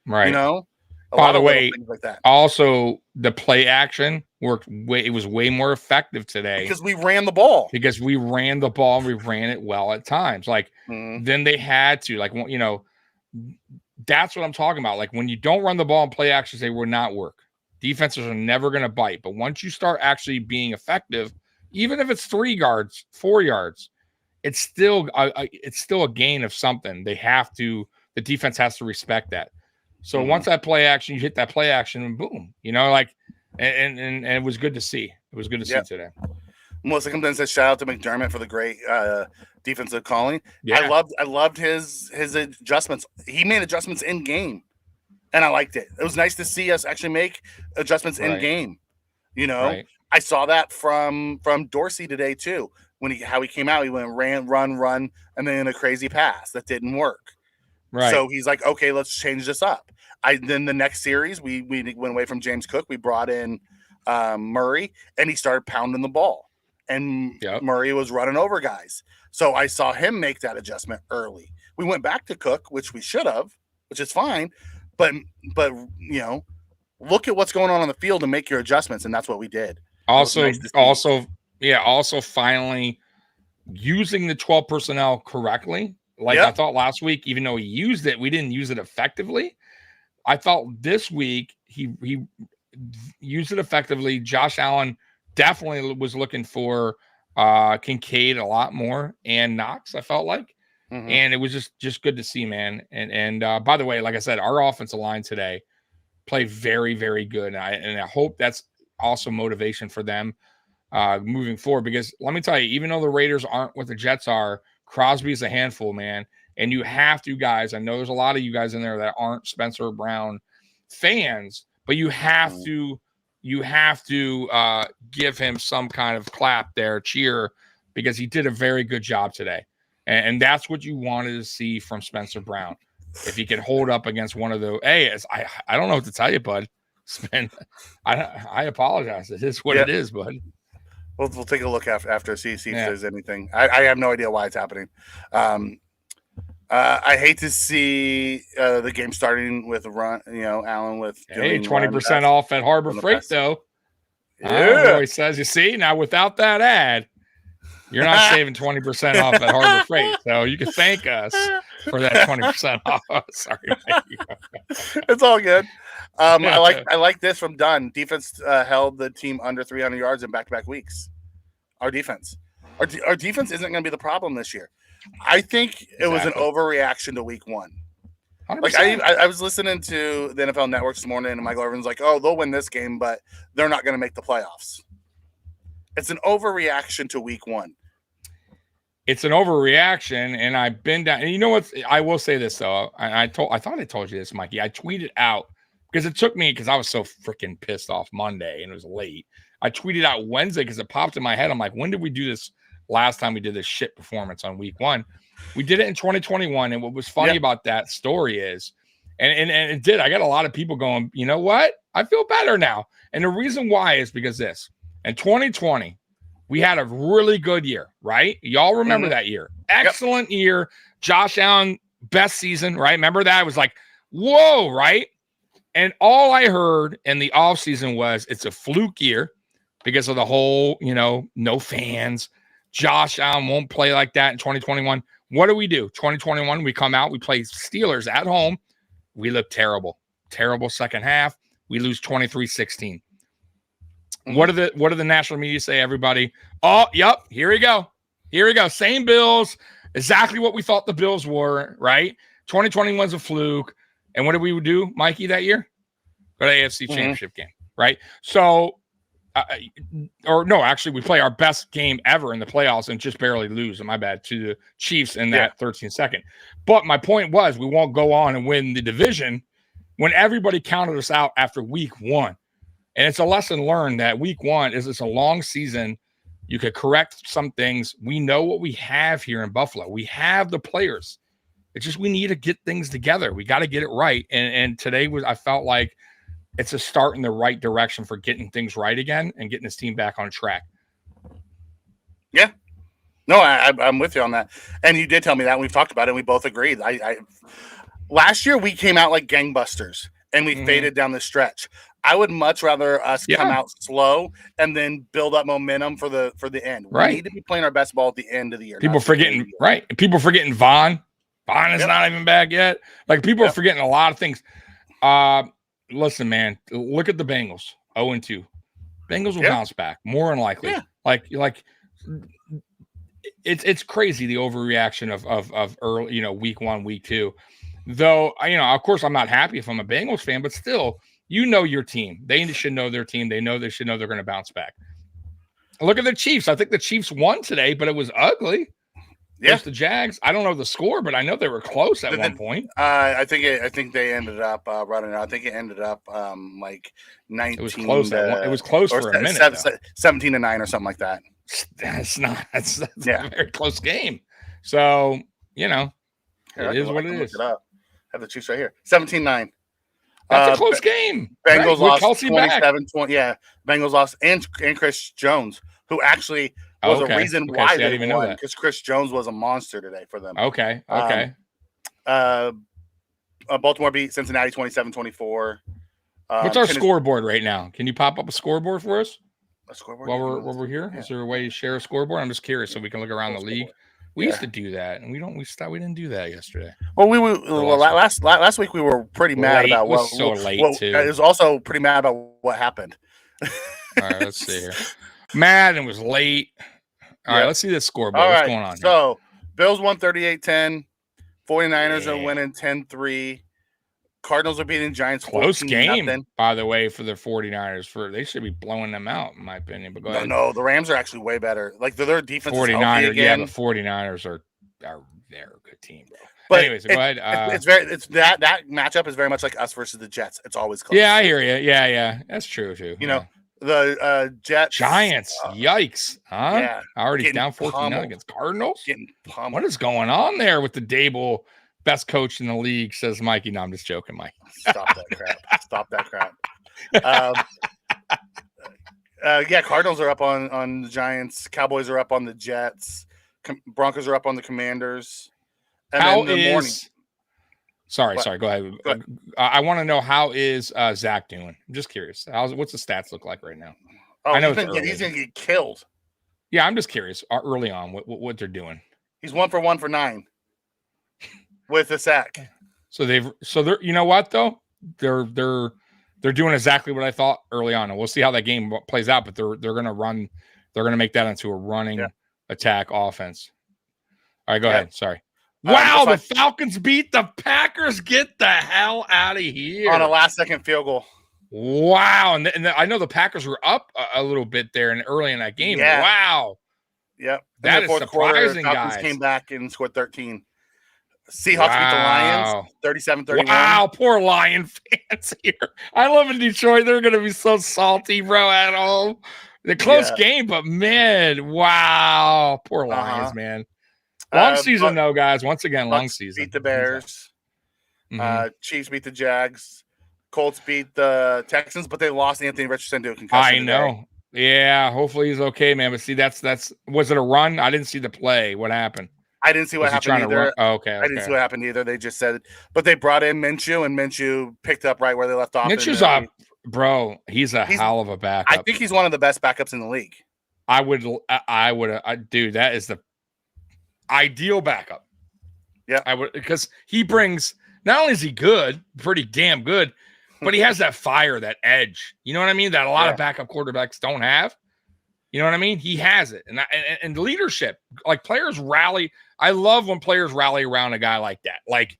Right. You know, by the way, things like that. Also the play action worked it was way more effective today because we ran the ball. And we ran it well at times. Like then they had to, like, you know, that's what I'm talking about. Like when you don't run the ball and play actions, they will not work. Defenses are never going to bite. But once you start actually being effective, even if it's 3 yards, 4 yards, it's still a gain of something. The defense has to respect that. So once that play action, you hit that play action and boom, you know, like, and it was good to see. It was good to see today. Melissa comes in and says, shout out to McDermott for the great defensive calling. Yeah. I loved his adjustments. He made adjustments in game, and I liked it. It was nice to see us actually make adjustments in game. You know, I saw that from Dorsey today too. How he came out, he went run, and then a crazy pass that didn't work. Right. So he's like, okay, let's change this up. Then the next series, we went away from James Cook. We brought in Murray, and he started pounding the ball. And Murray was running over guys. So I saw him make that adjustment early. We went back to Cook, which we should have, which is fine. But you know, look at what's going on the field and make your adjustments, and that's what we did. Also finally using the 12 personnel correctly. Like I thought last week, even though he used it, we didn't use it effectively. I thought this week he used it effectively. Josh Allen definitely was looking for Kincaid a lot more, and Knox, I felt like. And it was just good to see, man. And by the way, like I said, our offensive line today played very, very good. And I hope that's also motivation for them moving forward, because let me tell you, even though the Raiders aren't what the Jets are, Crosby's a handful, man. And you have to, guys, I know there's a lot of you guys in there that aren't Spencer Brown fans, but you have to give him some kind of clap there, cheer, because he did a very good job today. And that's what you wanted to see from Spencer Brown. If he could hold up against one of the, I don't know what to tell you, bud. I apologize. It is what it is, bud. We'll take a look after see if there's anything. I have no idea why it's happening. I hate to see the game starting with a run. You know, Allen with 20% off at Harbor Freight, though. Yeah, he says. You see, now without that ad, you're not saving 20% off at Harbor Freight. So you can thank us for that 20% off. Sorry, it's all good. I like this from Dunn. Defense held the team under 300 yards in back-to-back weeks. Our defense isn't going to be the problem this year. I think it was an overreaction to week 1. 100%. Like I was listening to the NFL Network this morning, and Michael Irvin's like, "Oh, they'll win this game, but they're not going to make the playoffs." It's an overreaction to week 1. It's an overreaction, and I've been down. And you know what? I will say this though. I thought I told you this, Mikey. I tweeted out because it took me, because I was so freaking pissed off Monday and it was late. I tweeted out Wednesday because it popped in my head. I'm like, when did we do this? Last time we did this shit performance on week 1, we did it in 2021. And what was funny about that story is, and it did, I got a lot of people going, you know what? I feel better now. And the reason why is because this, in 2020, we had a really good year, right? Y'all remember that year? Excellent year. Josh Allen, best season, right? Remember that? It was like, whoa, right? And all I heard in the offseason was it's a fluke year because of the whole, you know, no fans. Josh Allen won't play like that in 2021. What do? 2021, we come out, we play Steelers at home. We look terrible. Terrible second half. We lose 23-16. What do the national media say, everybody? Oh, yep, here we go. Same Bills. Exactly what we thought the Bills were, right? 2021's a fluke. And what did we do, Mikey, that year? Go to the AFC Championship game, right? So, actually, we play our best game ever in the playoffs and just barely lose, my bad, to the Chiefs in that 13-second. But my point was, we won't go on and win the division when everybody counted us out after week 1. And it's a lesson learned that week 1 is it's a long season. You could correct some things. We know what we have here in Buffalo. We have the players. It's just we need to get things together. We got to get it right. And today I felt like it's a start in the right direction for getting things right again and getting this team back on track. Yeah. No, I'm with you on that. And you did tell me that, and we've talked about it, and we both agreed. Last year we came out like gangbusters, and we faded down the stretch. I would much rather us come out slow and then build up momentum for the end. We need to be playing our best ball at the end of the year. People forgetting, People forgetting Vaughn. Vaughn is not even back yet. Like, people are forgetting a lot of things. Listen, man, look at the Bengals. 0-2. Bengals will bounce back more than likely. Yeah. Like it's crazy, the overreaction of early, week 1, week 2. Though, of course, I'm not happy if I'm a Bengals fan, but still, your team. They should know their team. They should know they're going to bounce back. Look at the Chiefs. I think the Chiefs won today, but it was ugly. Yes, the Jags. I don't know the score, but I know they were close at one point. I think they ended up running. I think it ended up like 19. It was close. It was close for a minute. 17-9 or something like that. That's a very close game. So it is what it is. I have the Chiefs right here. 17-9. That's a close game. Bengals lost 27-20. Yeah, Bengals lost, and Chris Jones, who actually was a reason why they won, because Chris Jones was a monster today for them. Okay. Baltimore beat Cincinnati 27-24. What's our scoreboard right now? Can you pop up a scoreboard for us? A scoreboard while we're here? Yeah. Is there a way to share a scoreboard? I'm just curious so we can look around the league. We used to do that, and we didn't do that yesterday. Well, last week we were pretty mad about what too. It was also pretty mad about what happened. All right, let's see here. Mad and was late. All right, let's see this scoreboard. What's going on? So, Bills won 38-10. 49ers are winning 10-3. Cardinals are beating Giants. Close game, by the way, for the 49ers. They should be blowing them out, in my opinion. But go ahead. No, the Rams are actually way better. Like, their defense 49ers, is again. Yeah, the 49ers are they're a good team, bro. But anyways, go ahead. That matchup is very much like us versus the Jets. It's always close. Yeah, I hear you. Yeah, that's true too. The Jets, Giants, yikes, huh? Yeah, already down 14-0 against Cardinals. Getting pummeled. What is going on there with the Dable? Best coach in the league, says Mikey. No, I'm just joking, Mike. Stop that crap. Cardinals are up on the Giants. Cowboys are up on the Jets. Broncos are up on the Commanders. And Sorry. Go ahead. I want to know, how is Zach doing? I'm just curious. What's the stats look like right now? I know he's going to get killed. Yeah, I'm just curious. Early on, what they're doing. He's 1 for 1 for 9 with a sack. So they're you know what though? They're doing exactly what I thought early on, and we'll see how that game plays out. But they're going to run. They're going to make that into a running attack offense. All right, go ahead. Sorry. Wow, the Falcons beat the Packers. Get the hell out of here. On a last-second field goal. Wow. And I know the Packers were up a little bit there and early in that game. Yeah. Wow. Yep. That is surprising, Falcons came back and scored 13. Seahawks beat the Lions 37-31. Wow, poor Lion fans here. I live in Detroit. They're going to be so salty, bro, at home. The close game, but man, wow. Poor Lions, man. Long season, though, guys. Once again, long season. Beat the Bears. Chiefs beat the Jags. Colts beat the Texans, but they lost Anthony Richardson to a concussion. I know. Yeah, hopefully he's okay, man. But see, that's was it a run? I didn't see the play. What happened? I didn't see what happened either. Okay. I didn't see what happened either. They just said, but they brought in Minshew, and Minshew picked up right where they left off. Minshew's up, bro. He's a hell of a backup. I think he's one of the best backups in the league. I would, dude. That is the ideal backup. Yeah, I would, because he brings. Not only is he good, pretty damn good, but he has that fire, that edge. You know what I mean? That a lot of backup quarterbacks don't have. You know what I mean? He has it. And leadership, like players rally. I love when players rally around a guy like that. Like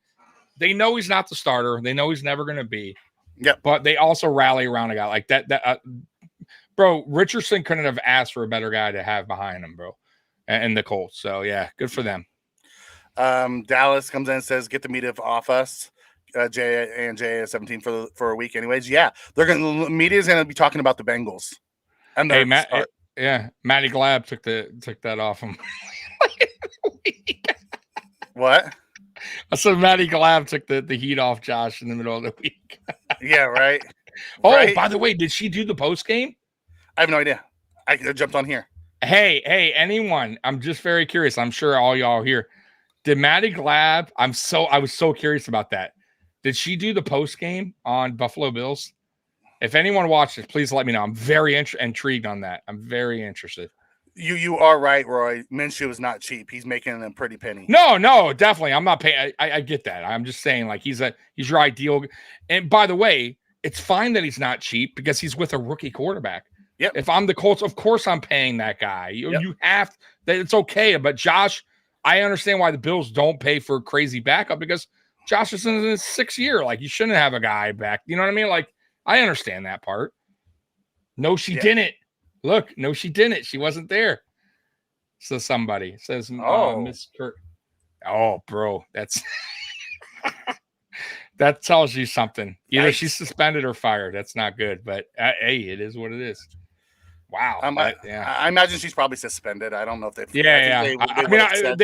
they know he's not the starter. They know he's never going to be. Yeah. But they also rally around a guy like that. Bro, Richardson couldn't have asked for a better guy to have behind him, bro. And the Colts. So, yeah, good for them. Dallas comes in and says, get the meat off us. Jay is 17 for a week anyways. Yeah, media is gonna be talking about the Bengals. And hey, Matty Glab took that off him. What? I said Matty Glab took the heat off Josh in the middle of the week. Yeah, right. Oh, right? By the way, did she do the post game? I have no idea. I jumped on here. Hey, anyone? I'm just very curious. I'm sure all y'all here. Did Maddie Glab? I was so curious about that. Did she do the post game on Buffalo Bills? If anyone watched it, please let me know. I'm very intrigued on that. I'm very interested. You are right, Roy. Minshew is not cheap. He's making a pretty penny. No, definitely. I'm not paying. I get that. I'm just saying, like, he's your ideal. And by the way, it's fine that he's not cheap because he's with a rookie quarterback. Yep. If I'm the Colts, of course I'm paying that guy. You have that. It's okay. But Josh, I understand why the Bills don't pay for crazy backup because Josh is in his 6th year. Like, you shouldn't have a guy back. You know what I mean? Like, I understand that part. No, she didn't. Look, no, she didn't. She wasn't there. So somebody says, Miss Kurt. Oh, bro, that's that tells you something. Either she's suspended or fired. That's not good. But hey, it is what it is. Wow. I imagine she's probably suspended. I don't know if they. They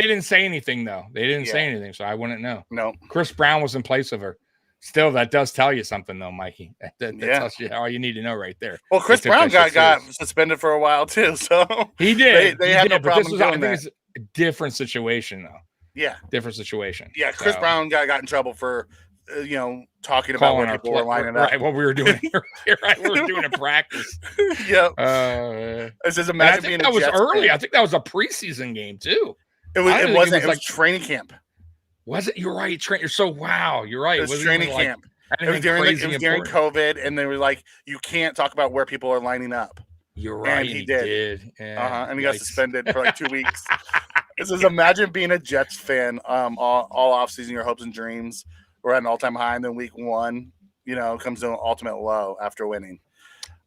didn't say anything though. They didn't say anything, so I wouldn't know. No. Chris Brown was in place of her. Still, that does tell you something, though, Mikey. That tells you all you need to know right there. Well, Chris Brown got suspended for a while too, so he did. They had no problem I think it's a different situation, though. Yeah, different situation. Yeah, Chris Brown got in trouble for talking about when people were lining up. Right, what we were doing here. Right, we were doing in practice. Yep. It says imagine being that was early. I think that was a preseason game too. It wasn't. It was training camp. Was it? You're right. You're right. It was training camp. It was during COVID, and they were like, you can't talk about where people are lining up. You're right. And he did. Yeah. And he got suspended for like 2 weeks. It says, imagine being a Jets fan all offseason, your hopes and dreams were at an all-time high, and then week 1, comes to an ultimate low after winning.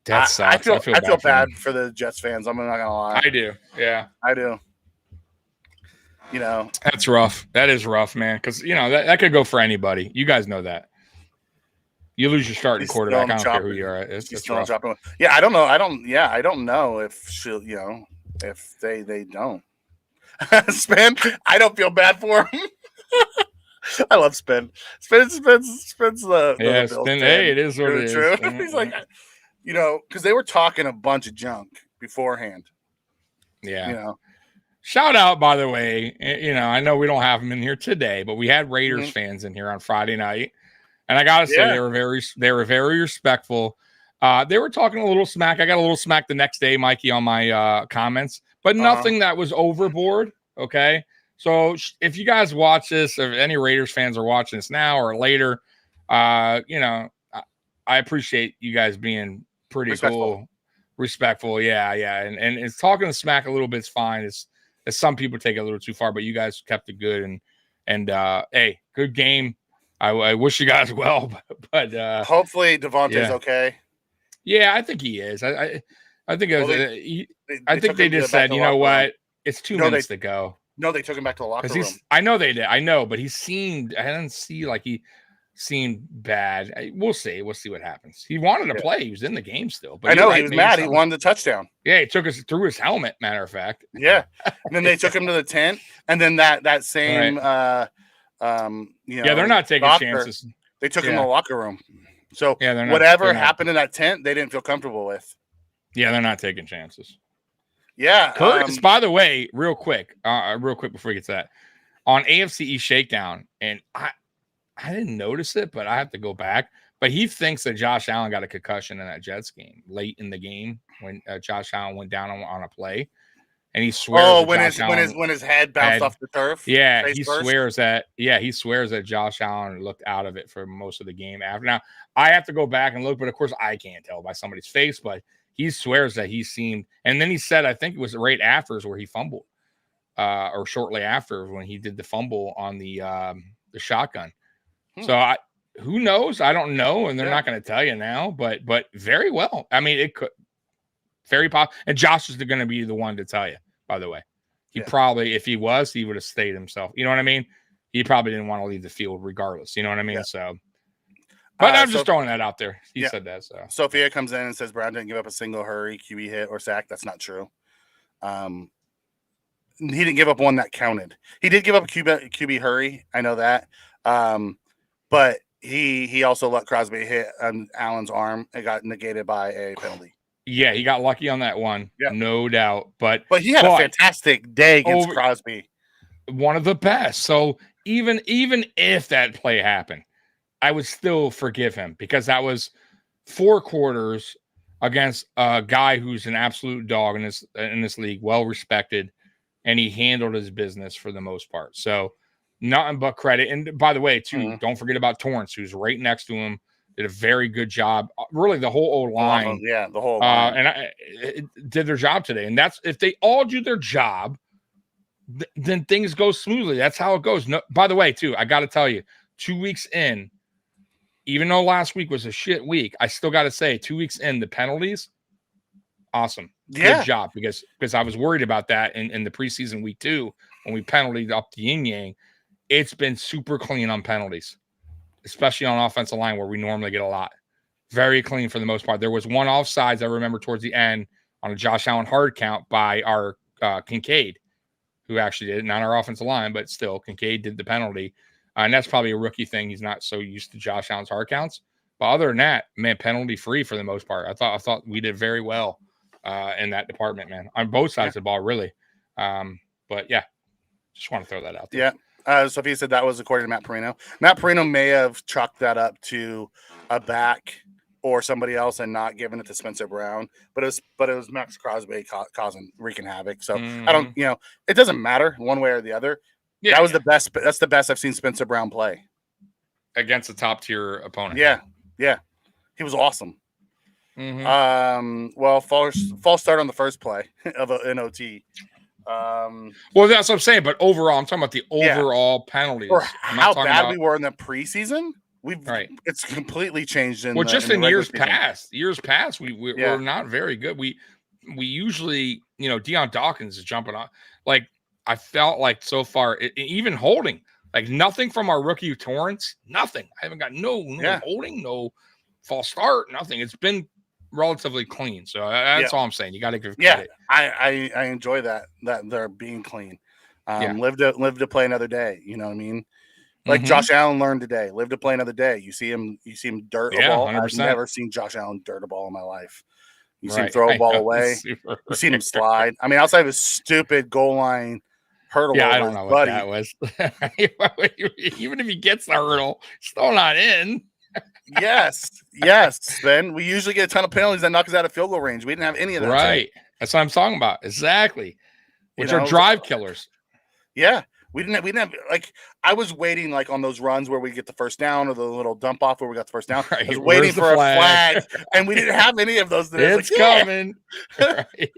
That sucks. I feel bad for the Jets fans. I'm not going to lie. I do. Yeah. I do. That's rough. That is rough, man. Because that could go for anybody. You guys know that. You lose your starting quarterback. I don't care who you are. It's rough. Yeah, I don't know. I don't know if she'll. If they don't. Spin. I don't feel bad for him. I love Spin. Spin's the Spin. Hey, it is what it is. True. He's like, because they were talking a bunch of junk beforehand. Yeah. Shout out, by the way, I know we don't have them in here today, but we had Raiders fans in here on Friday night, and I gotta say they were very respectful. They were talking a little smack. I got a little smack the next day, Mikey, on my comments, but nothing that was overboard. Okay, so if you guys watch this, if any Raiders fans are watching this now or later, I appreciate you guys being pretty respectful. Yeah, and it's talking to smack a little bit's fine. As some people take it a little too far, but you guys kept it good and hey, good game. I wish you guys well, but hopefully Devontae's okay. Yeah, I think he is. I think I think they just said, you know what, it's 2 minutes to go. No, they took him back to the locker room. I know they did. I know, but I didn't see like he seemed bad. We'll see. We'll see what happens. He wanted to play. He was in the game still. But I know he was mad. He won the touchdown. Yeah, he took us through his helmet. Matter of fact. Yeah, and then they took him to the tent, and then that same, they're not taking chances. They took him to the locker room. So whatever happened in that tent, they didn't feel comfortable with. Yeah, they're not taking chances. Yeah. Curtis, by the way, real quick before we get to that, on AFC East Shakedown, and I didn't notice it, but I have to go back. But he thinks that Josh Allen got a concussion in that Jets game late in the game when Josh Allen went down on a play, and he swears. Oh, when his head bounced off the turf. Yeah, he swears that. Yeah, he swears that Josh Allen looked out of it for most of the game after. Now I have to go back and look, but of course I can't tell by somebody's face. But he swears that he seemed, and then he said, I think it was right after where he fumbled, or shortly after when he did the fumble on the shotgun. So who knows? I don't know, and they're not going to tell you now. But very well. I mean, it could very possible. And Josh is going to be the one to tell you. By the way, he probably, if he was, he would have stayed himself. You know what I mean? He probably didn't want to leave the field regardless. You know what I mean? Yeah. So, but I'm just throwing that out there. He said that. So Sophia comes in and says Brown didn't give up a single hurry, QB hit, or sack. That's not true. He didn't give up one that counted. He did give up a QB hurry. I know that. But he also let Crosby hit Allen's arm. It got negated by a penalty. Yeah, he got lucky on that one, no doubt. But he had a fantastic day against Crosby. One of the best. So even if that play happened, I would still forgive him because that was 4 quarters against a guy who's an absolute dog in this league, well respected, and he handled his business for the most part. So nothing but credit. And by the way, too, don't forget about Torrance, who's right next to him. Did a very good job. Really, the whole old line. The whole line. And it did their job today. And that's if they all do their job, then things go smoothly. That's how it goes. No, by the way, too, I got to tell you, 2 weeks in, even though last week was a shit week, I still got to say, 2 weeks in, the penalties, awesome. Good job, because I was worried about that in the preseason week 2 when we penaltied up the yin-yang. It's been super clean on penalties, especially on offensive line where we normally get a lot. Very clean for the most part. There was one offsides I remember towards the end on a Josh Allen hard count by our Kincaid, who actually did it, not our offensive line, but still Kincaid did the penalty. And that's probably a rookie thing. He's not so used to Josh Allen's hard counts. But other than that, man, penalty free for the most part. I thought we did very well in that department, man, on both sides of the ball, really. But yeah, just want to throw that out there. Yeah. Sophia said that was according to Matt Perino. Matt Perino may have chalked that up to a back or somebody else and not giving it to Spencer Brown, but it was Max Crosby wreaking havoc. So I don't, it doesn't matter one way or the other. Yeah, that was the best. That's the best I've seen Spencer Brown play against a top tier opponent. Yeah, he was awesome. Well, false start on the first play of an OT. Well, that's what I'm saying. But overall, I'm talking about the overall penalties. Or how bad we were in the preseason. It's completely changed in years past. Years past, we're not very good. We usually, Deion Dawkins is jumping on. Like, I felt like so far, even holding, like nothing from our rookie Torrance, nothing. I haven't got no holding, no false start, nothing. It's been relatively clean. So that's all I'm saying. You got to give credit. I enjoy that they're being clean. Live to play another day. You know what I mean? Like Josh Allen learned today. Live to play another day. You see him dirt a ball. 100%. I've never seen Josh Allen dirt a ball in my life. You see him throw a ball away. You see him slide. I mean, outside of his stupid goal line hurdle. Yeah, I don't know what that was. Even if he gets the hurdle, still not in. Yes, Ben. We usually get a ton of penalties that knock us out of field goal range. We didn't have any of that. Right. That's what I'm talking about. Exactly. Which are drive killers. Yeah. We didn't have like I was waiting like on those runs where we get the first down or the little dump off where we got the first down. Right. I was waiting for a flag, and we didn't have any of those. It's coming. Right.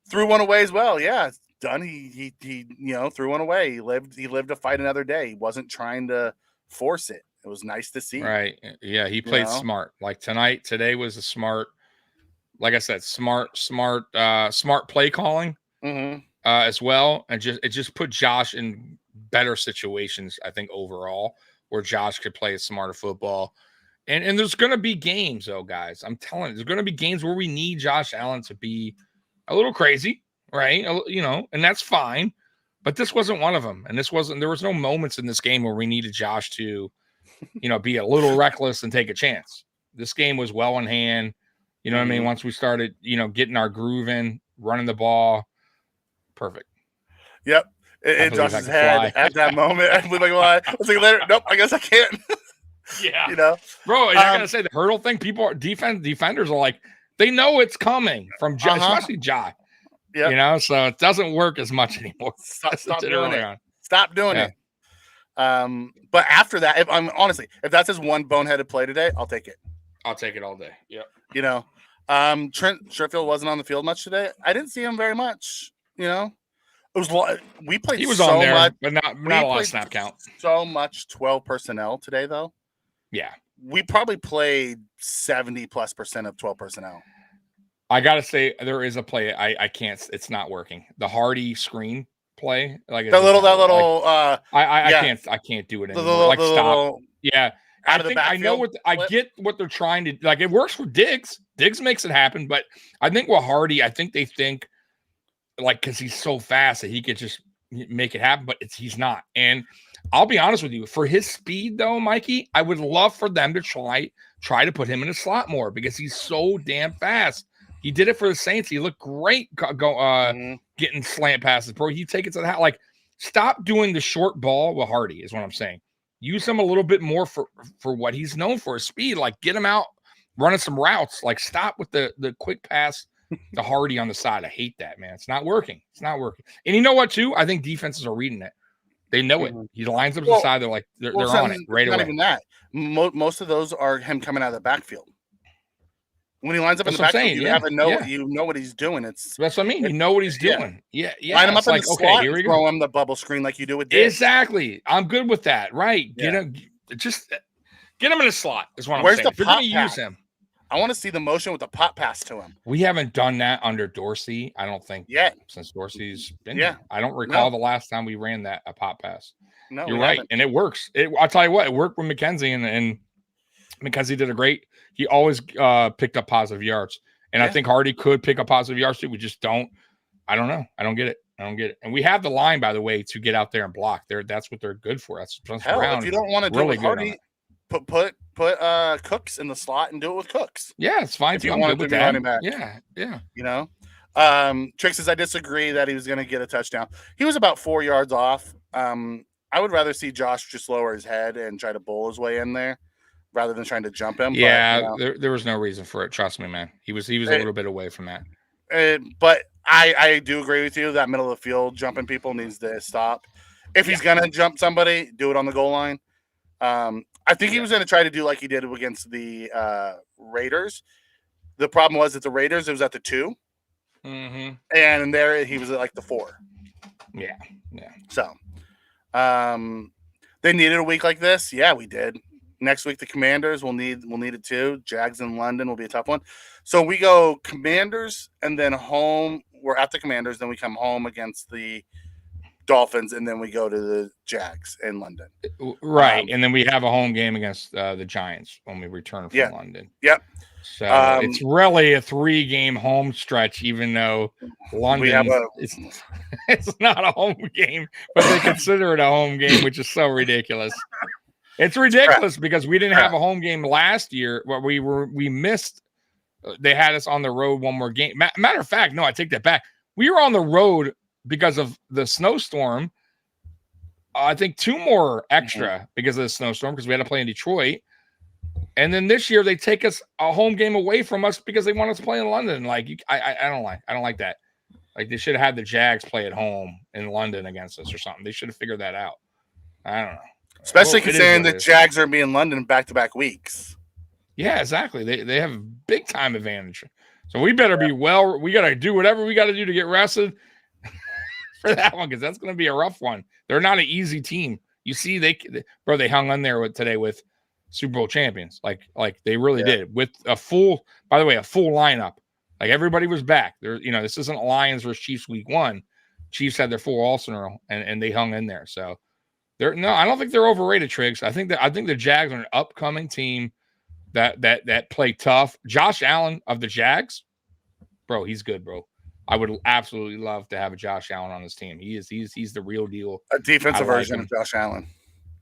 Threw one away as well. Yeah, it's done. He threw one away. He lived to fight another day. He wasn't trying to force it. It was nice to see. Right. Yeah, he played smart. Like today was a smart, like I said, smart play calling. As well, and it just put Josh in better situations, I think, overall, where Josh could play a smarter football. And there's going to be games, though, guys. I'm telling you, there's going to be games where we need Josh Allen to be a little crazy, right? And that's fine. But this wasn't one of them. And there was no moments in this game where we needed Josh to, be a little reckless and take a chance. This game was well in hand. You know what I mean? Once we started, getting our groove in, running the ball. Perfect. Yep. In Josh's head at that moment. I believe I can lie. I was like, later, nope, I guess I can't. Yeah. Bro, I gotta say the hurdle thing, defenders are like, they know it's coming from Josh, especially Josh. Yeah. So it doesn't work as much anymore. Stop doing it. Stop doing it. But after that, if that's his one boneheaded play today, I'll take it. I'll take it all day. Yep. Trent Sherfield wasn't on the field much today. I didn't see him very much. It was we played. He was so on there, much, but not a lot of snap count. So much 12 personnel today, though. Yeah, we probably played 70+% of 12 personnel. I gotta say, there is a play I can't. It's not working. The Hardy screen play, like I can't do it anymore. Stop. Yeah, I know I get what they're trying to like. It works for Diggs. Diggs makes it happen, but I think with Hardy, I think they think. Like, because he's so fast that he could just make it happen, but he's not. And I'll be honest with you. For his speed, though, Mikey, I would love for them to try to put him in a slot more because he's so damn fast. He did it for the Saints. He looked great getting slant passes, bro. He take it to the house. Like, stop doing the short ball with Hardy is what I'm saying. Use him a little bit more for what he's known for, his speed. Like, get him out running some routes. Like, stop with the quick pass to Hardy on the side. I hate that, man. It's not working. It's not working. And you know what, too? I think defenses are reading it. They know it. He lines up to the side. They're like, they're on it right away. Not even that. Most of those are him coming out of the backfield. When he lines up in the backfield, you know what he's doing. That's what I mean. You know what he's doing. Yeah. Line him up in the slot, here we go. Throw him the bubble screen like you do with Diggs. Exactly. I'm good with that. Right. Yeah. Just get him in a slot is what I'm saying. If you're going to use him. I want to see the motion with the pop pass to him. We haven't done that under Dorsey, I don't think, yet. Since Dorsey's been here. I don't recall the last time we ran a pop pass. No, you're right. And it works. I'll tell you what, it worked with McKenzie, and McKenzie did he always picked up positive yards. And I think Hardy could pick up positive yards too. We just don't. I don't know. I don't get it. And we have the line, by the way, to get out there and block. That's what they're good for. That's if you don't want to do really it with Hardy, put Cooks in the slot and do it with Cooks. Yeah, it's fine. If you want to be running back. Yeah. You know, Trix says I disagree that he was going to get a touchdown. He was about 4 yards off. I would rather see Josh just lower his head and try to bowl his way in there rather than trying to jump him. Yeah, but, there was no reason for it. Trust me, man. He was a little bit away from that. But I do agree with you that middle of the field jumping people needs to stop. If he's going to jump somebody, do it on the goal line. I think he was going to try to do like he did against the Raiders. The problem was that the Raiders, it was at the 2. Mm-hmm. And there he was at like the 4. Yeah. So they needed a week like this. Yeah, we did. Next week the Commanders will need it too. Jags in London will be a tough one. So we go Commanders and then home. We're at the Commanders, then we come home against the Dolphins, and then we go to the Jags in London. Right, and then we have a home game against the Giants when we return from London. Yep. So it's really a 3-game home stretch, even though London it's not a home game, but they consider it a home game, which is so ridiculous. It's ridiculous because we didn't have a home game last year. Where we missed. They had us on the road one more game. Matter of fact, no, I take that back. We were on the road because of the snowstorm. I think 2 more extra because of the snowstorm because we had to play in Detroit. And then this year they take us a home game away from us because they want us to play in London. Like I don't like that. Like they should have had the Jags play at home in London against us or something. They should have figured that out. I don't know. Especially considering the Jags are being in London back-to-back weeks. Yeah, exactly. They have a big time advantage. So we better be we got to do whatever we got to do to get rested for that one because that's going to be a rough one. They're not an easy team. You see, they hung on there today with Super Bowl champions. Like they really did with a full lineup. Like everybody was back. This isn't Lions versus Chiefs week 1. Chiefs had their full arsenal and they hung in there. So I don't think they're overrated, Triggs. I think the Jags are an upcoming team that play tough. Josh Allen of the Jags, bro, he's good, bro. I would absolutely love to have a Josh Allen on this team. He's the real deal. A defensive version of Josh Allen.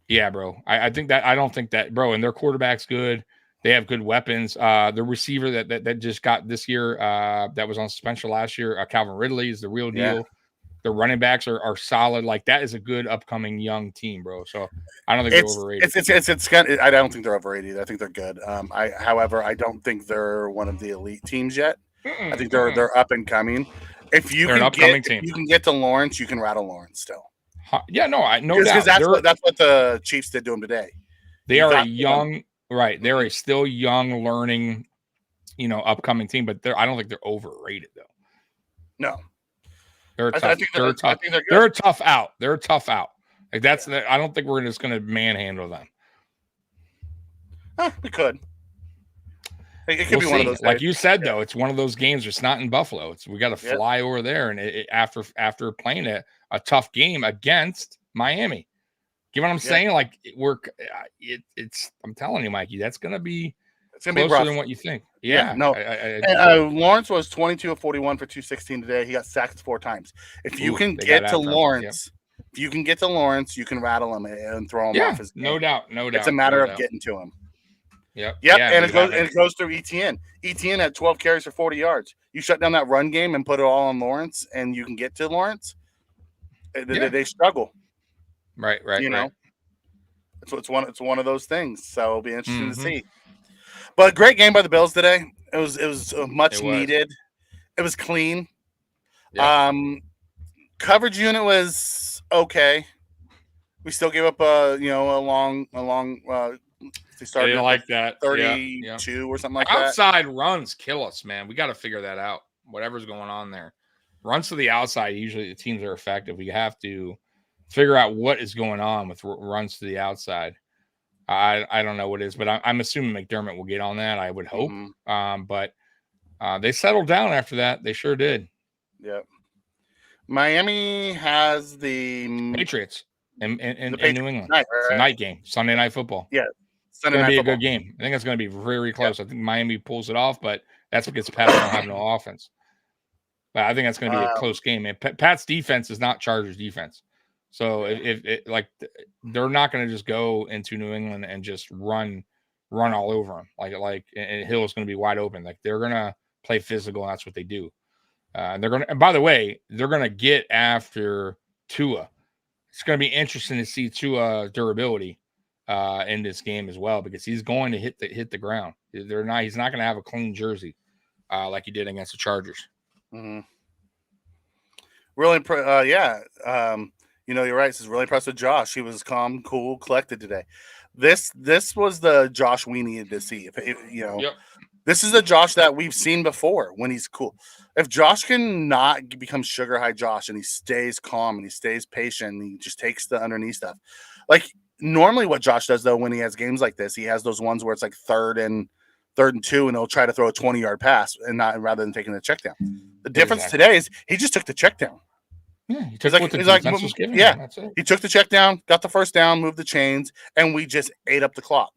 Yeah, bro. I don't think that, bro. And their quarterback's good. They have good weapons. The receiver that just got this year, that was on suspension last year, Calvin Ridley is the real deal. Yeah. The running backs are solid. Like that is a good upcoming young team, bro. So I don't think they're overrated. I don't think they're overrated. I think they're good. However, I don't think they're one of the elite teams yet. I think they're up and coming. If you can get to Lawrence, you can rattle Lawrence still. Yeah, no doubt. That's what the Chiefs did to him today. They are a young, right? They're a still young, learning, upcoming team. But I don't think they're overrated though. No. They're tough. They're a tough out. They're a tough out. Like I don't think we're just going to manhandle them. We could. It could be one of those. Like you said, though, it's one of those games. It's not in Buffalo. We got to fly over there, and after playing a tough game against Miami. You know what I'm saying? Like I'm telling you, Mikey, that's going to be. It's going to be rough than what you think. Yeah. No. Lawrence was 22 of 41 for 216 today. He got sacked 4 times. If you can get to Lawrence If you can get to Lawrence, you can rattle him and throw him off his game. No doubt. It's a matter of getting to him. Yep. And it goes through ETN. ETN had 12 carries for 40 yards. You shut down that run game and put it all on Lawrence, and you can get to Lawrence. They struggle. Right. You know, it's one of those things. So it'll be interesting to see. But great game by the Bills today. It was much needed. It was clean. Yeah. Coverage unit was okay. We still gave up a long. They started like that 32 or something like that. Outside runs kill us, man. We got to figure that out. Whatever's going on there, runs to the outside. Usually the teams are effective. We have to figure out what is going on with runs to the outside. I don't know what it is, but I'm assuming McDermott will get on that. I would hope. But they settled down after that. They sure did. Yep. Miami has the Patriots in New England. Night, It's a night game, Sunday Night Football. Yeah, it's going to be a good game. I think it's going to be very close. I think Miami pulls it off, but that's because Pat don't have no offense. But I think that's going to be a close game. And Pat's defense is not Chargers defense, so if they're not going to just go into New England and just run all over them and Hill's going to be wide open. Like they're going to play physical, and that's what they do. And by the way, they're going to get after Tua. It's going to be interesting to see Tua durability in this game as well, because he's going to hit the ground. He's not going to have a clean jersey like he did against the Chargers. Mm-hmm. Really, you're right. This is really impressed with Josh. He was calm, cool, collected today. This was the Josh we needed to see. Yep. This is a Josh that we've seen before when he's cool. If Josh can not become sugar high Josh and he stays calm and he stays patient and he just takes the underneath stuff. Like normally what Josh does though, when he has games like this, he has those ones where it's like third and 2 and he'll try to throw a 20-yard pass and not rather than taking the check down. The difference today is he just took the check down. Yeah, he took what the defense was giving him. That's it. He took the check down, got the first down, moved the chains, and we just ate up the clock.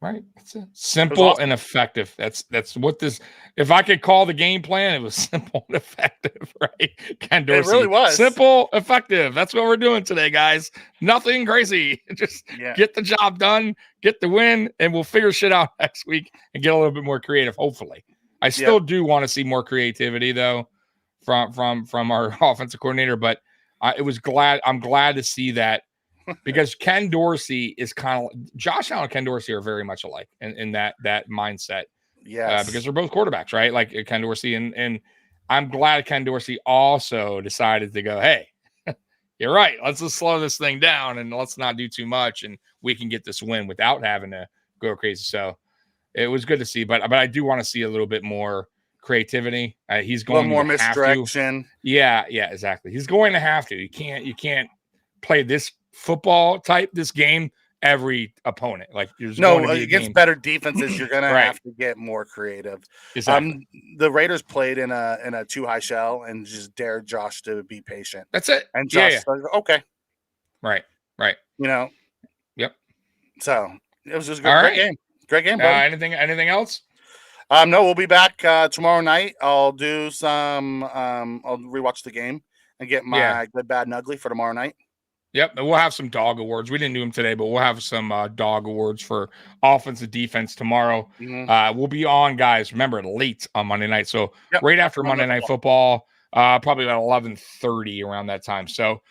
Right. That's it. Simple and effective. That's what this. If I could call the game plan, it was simple and effective, right? Ken Dorsey. It really was simple, effective. That's what we're doing today, guys. Nothing crazy. Just get the job done, get the win, and we'll figure shit out next week and get a little bit more creative. Hopefully, I still do want to see more creativity though from our offensive coordinator, but I'm glad to see that. Because Ken Dorsey is kind of Josh Allen and Ken Dorsey are very much alike in that mindset. Yeah, because they're both quarterbacks, right? Like Ken Dorsey, and I'm glad Ken Dorsey also decided to go, hey, you're right. Let's just slow this thing down and let's not do too much, and we can get this win without having to go crazy. So it was good to see, but I do want to see a little bit more creativity. He's going more misdirection. Yeah, exactly. He's going to have to. You can't play this this game every opponent. Like against better defenses, you're gonna have to get more creative. Exactly. The Raiders played in a too high shell and just dared Josh to be patient. That's it. And Josh said, okay. Right. Yep. So it was just a great game. Great game, buddy. Anything else? No, we'll be back tomorrow night. I'll do some I'll rewatch the game and get my good, bad, and ugly for tomorrow night. Yep, and we'll have some dog awards. We didn't do them today, but we'll have some dog awards for offense and defense tomorrow. Mm-hmm. We'll be on, guys. Remember, late on Monday night, so right after Monday Night Football, probably about 11:30 around that time. So,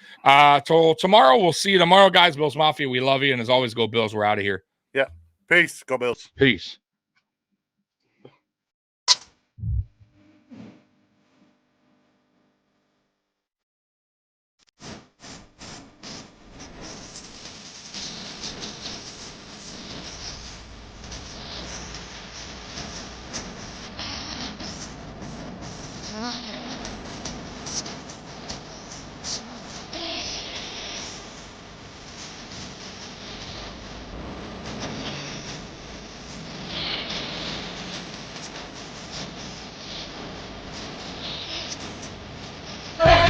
till tomorrow, we'll see you tomorrow, guys. Bills Mafia, we love you, and as always, go Bills. We're out of here. Yeah, peace. Go Bills. Peace.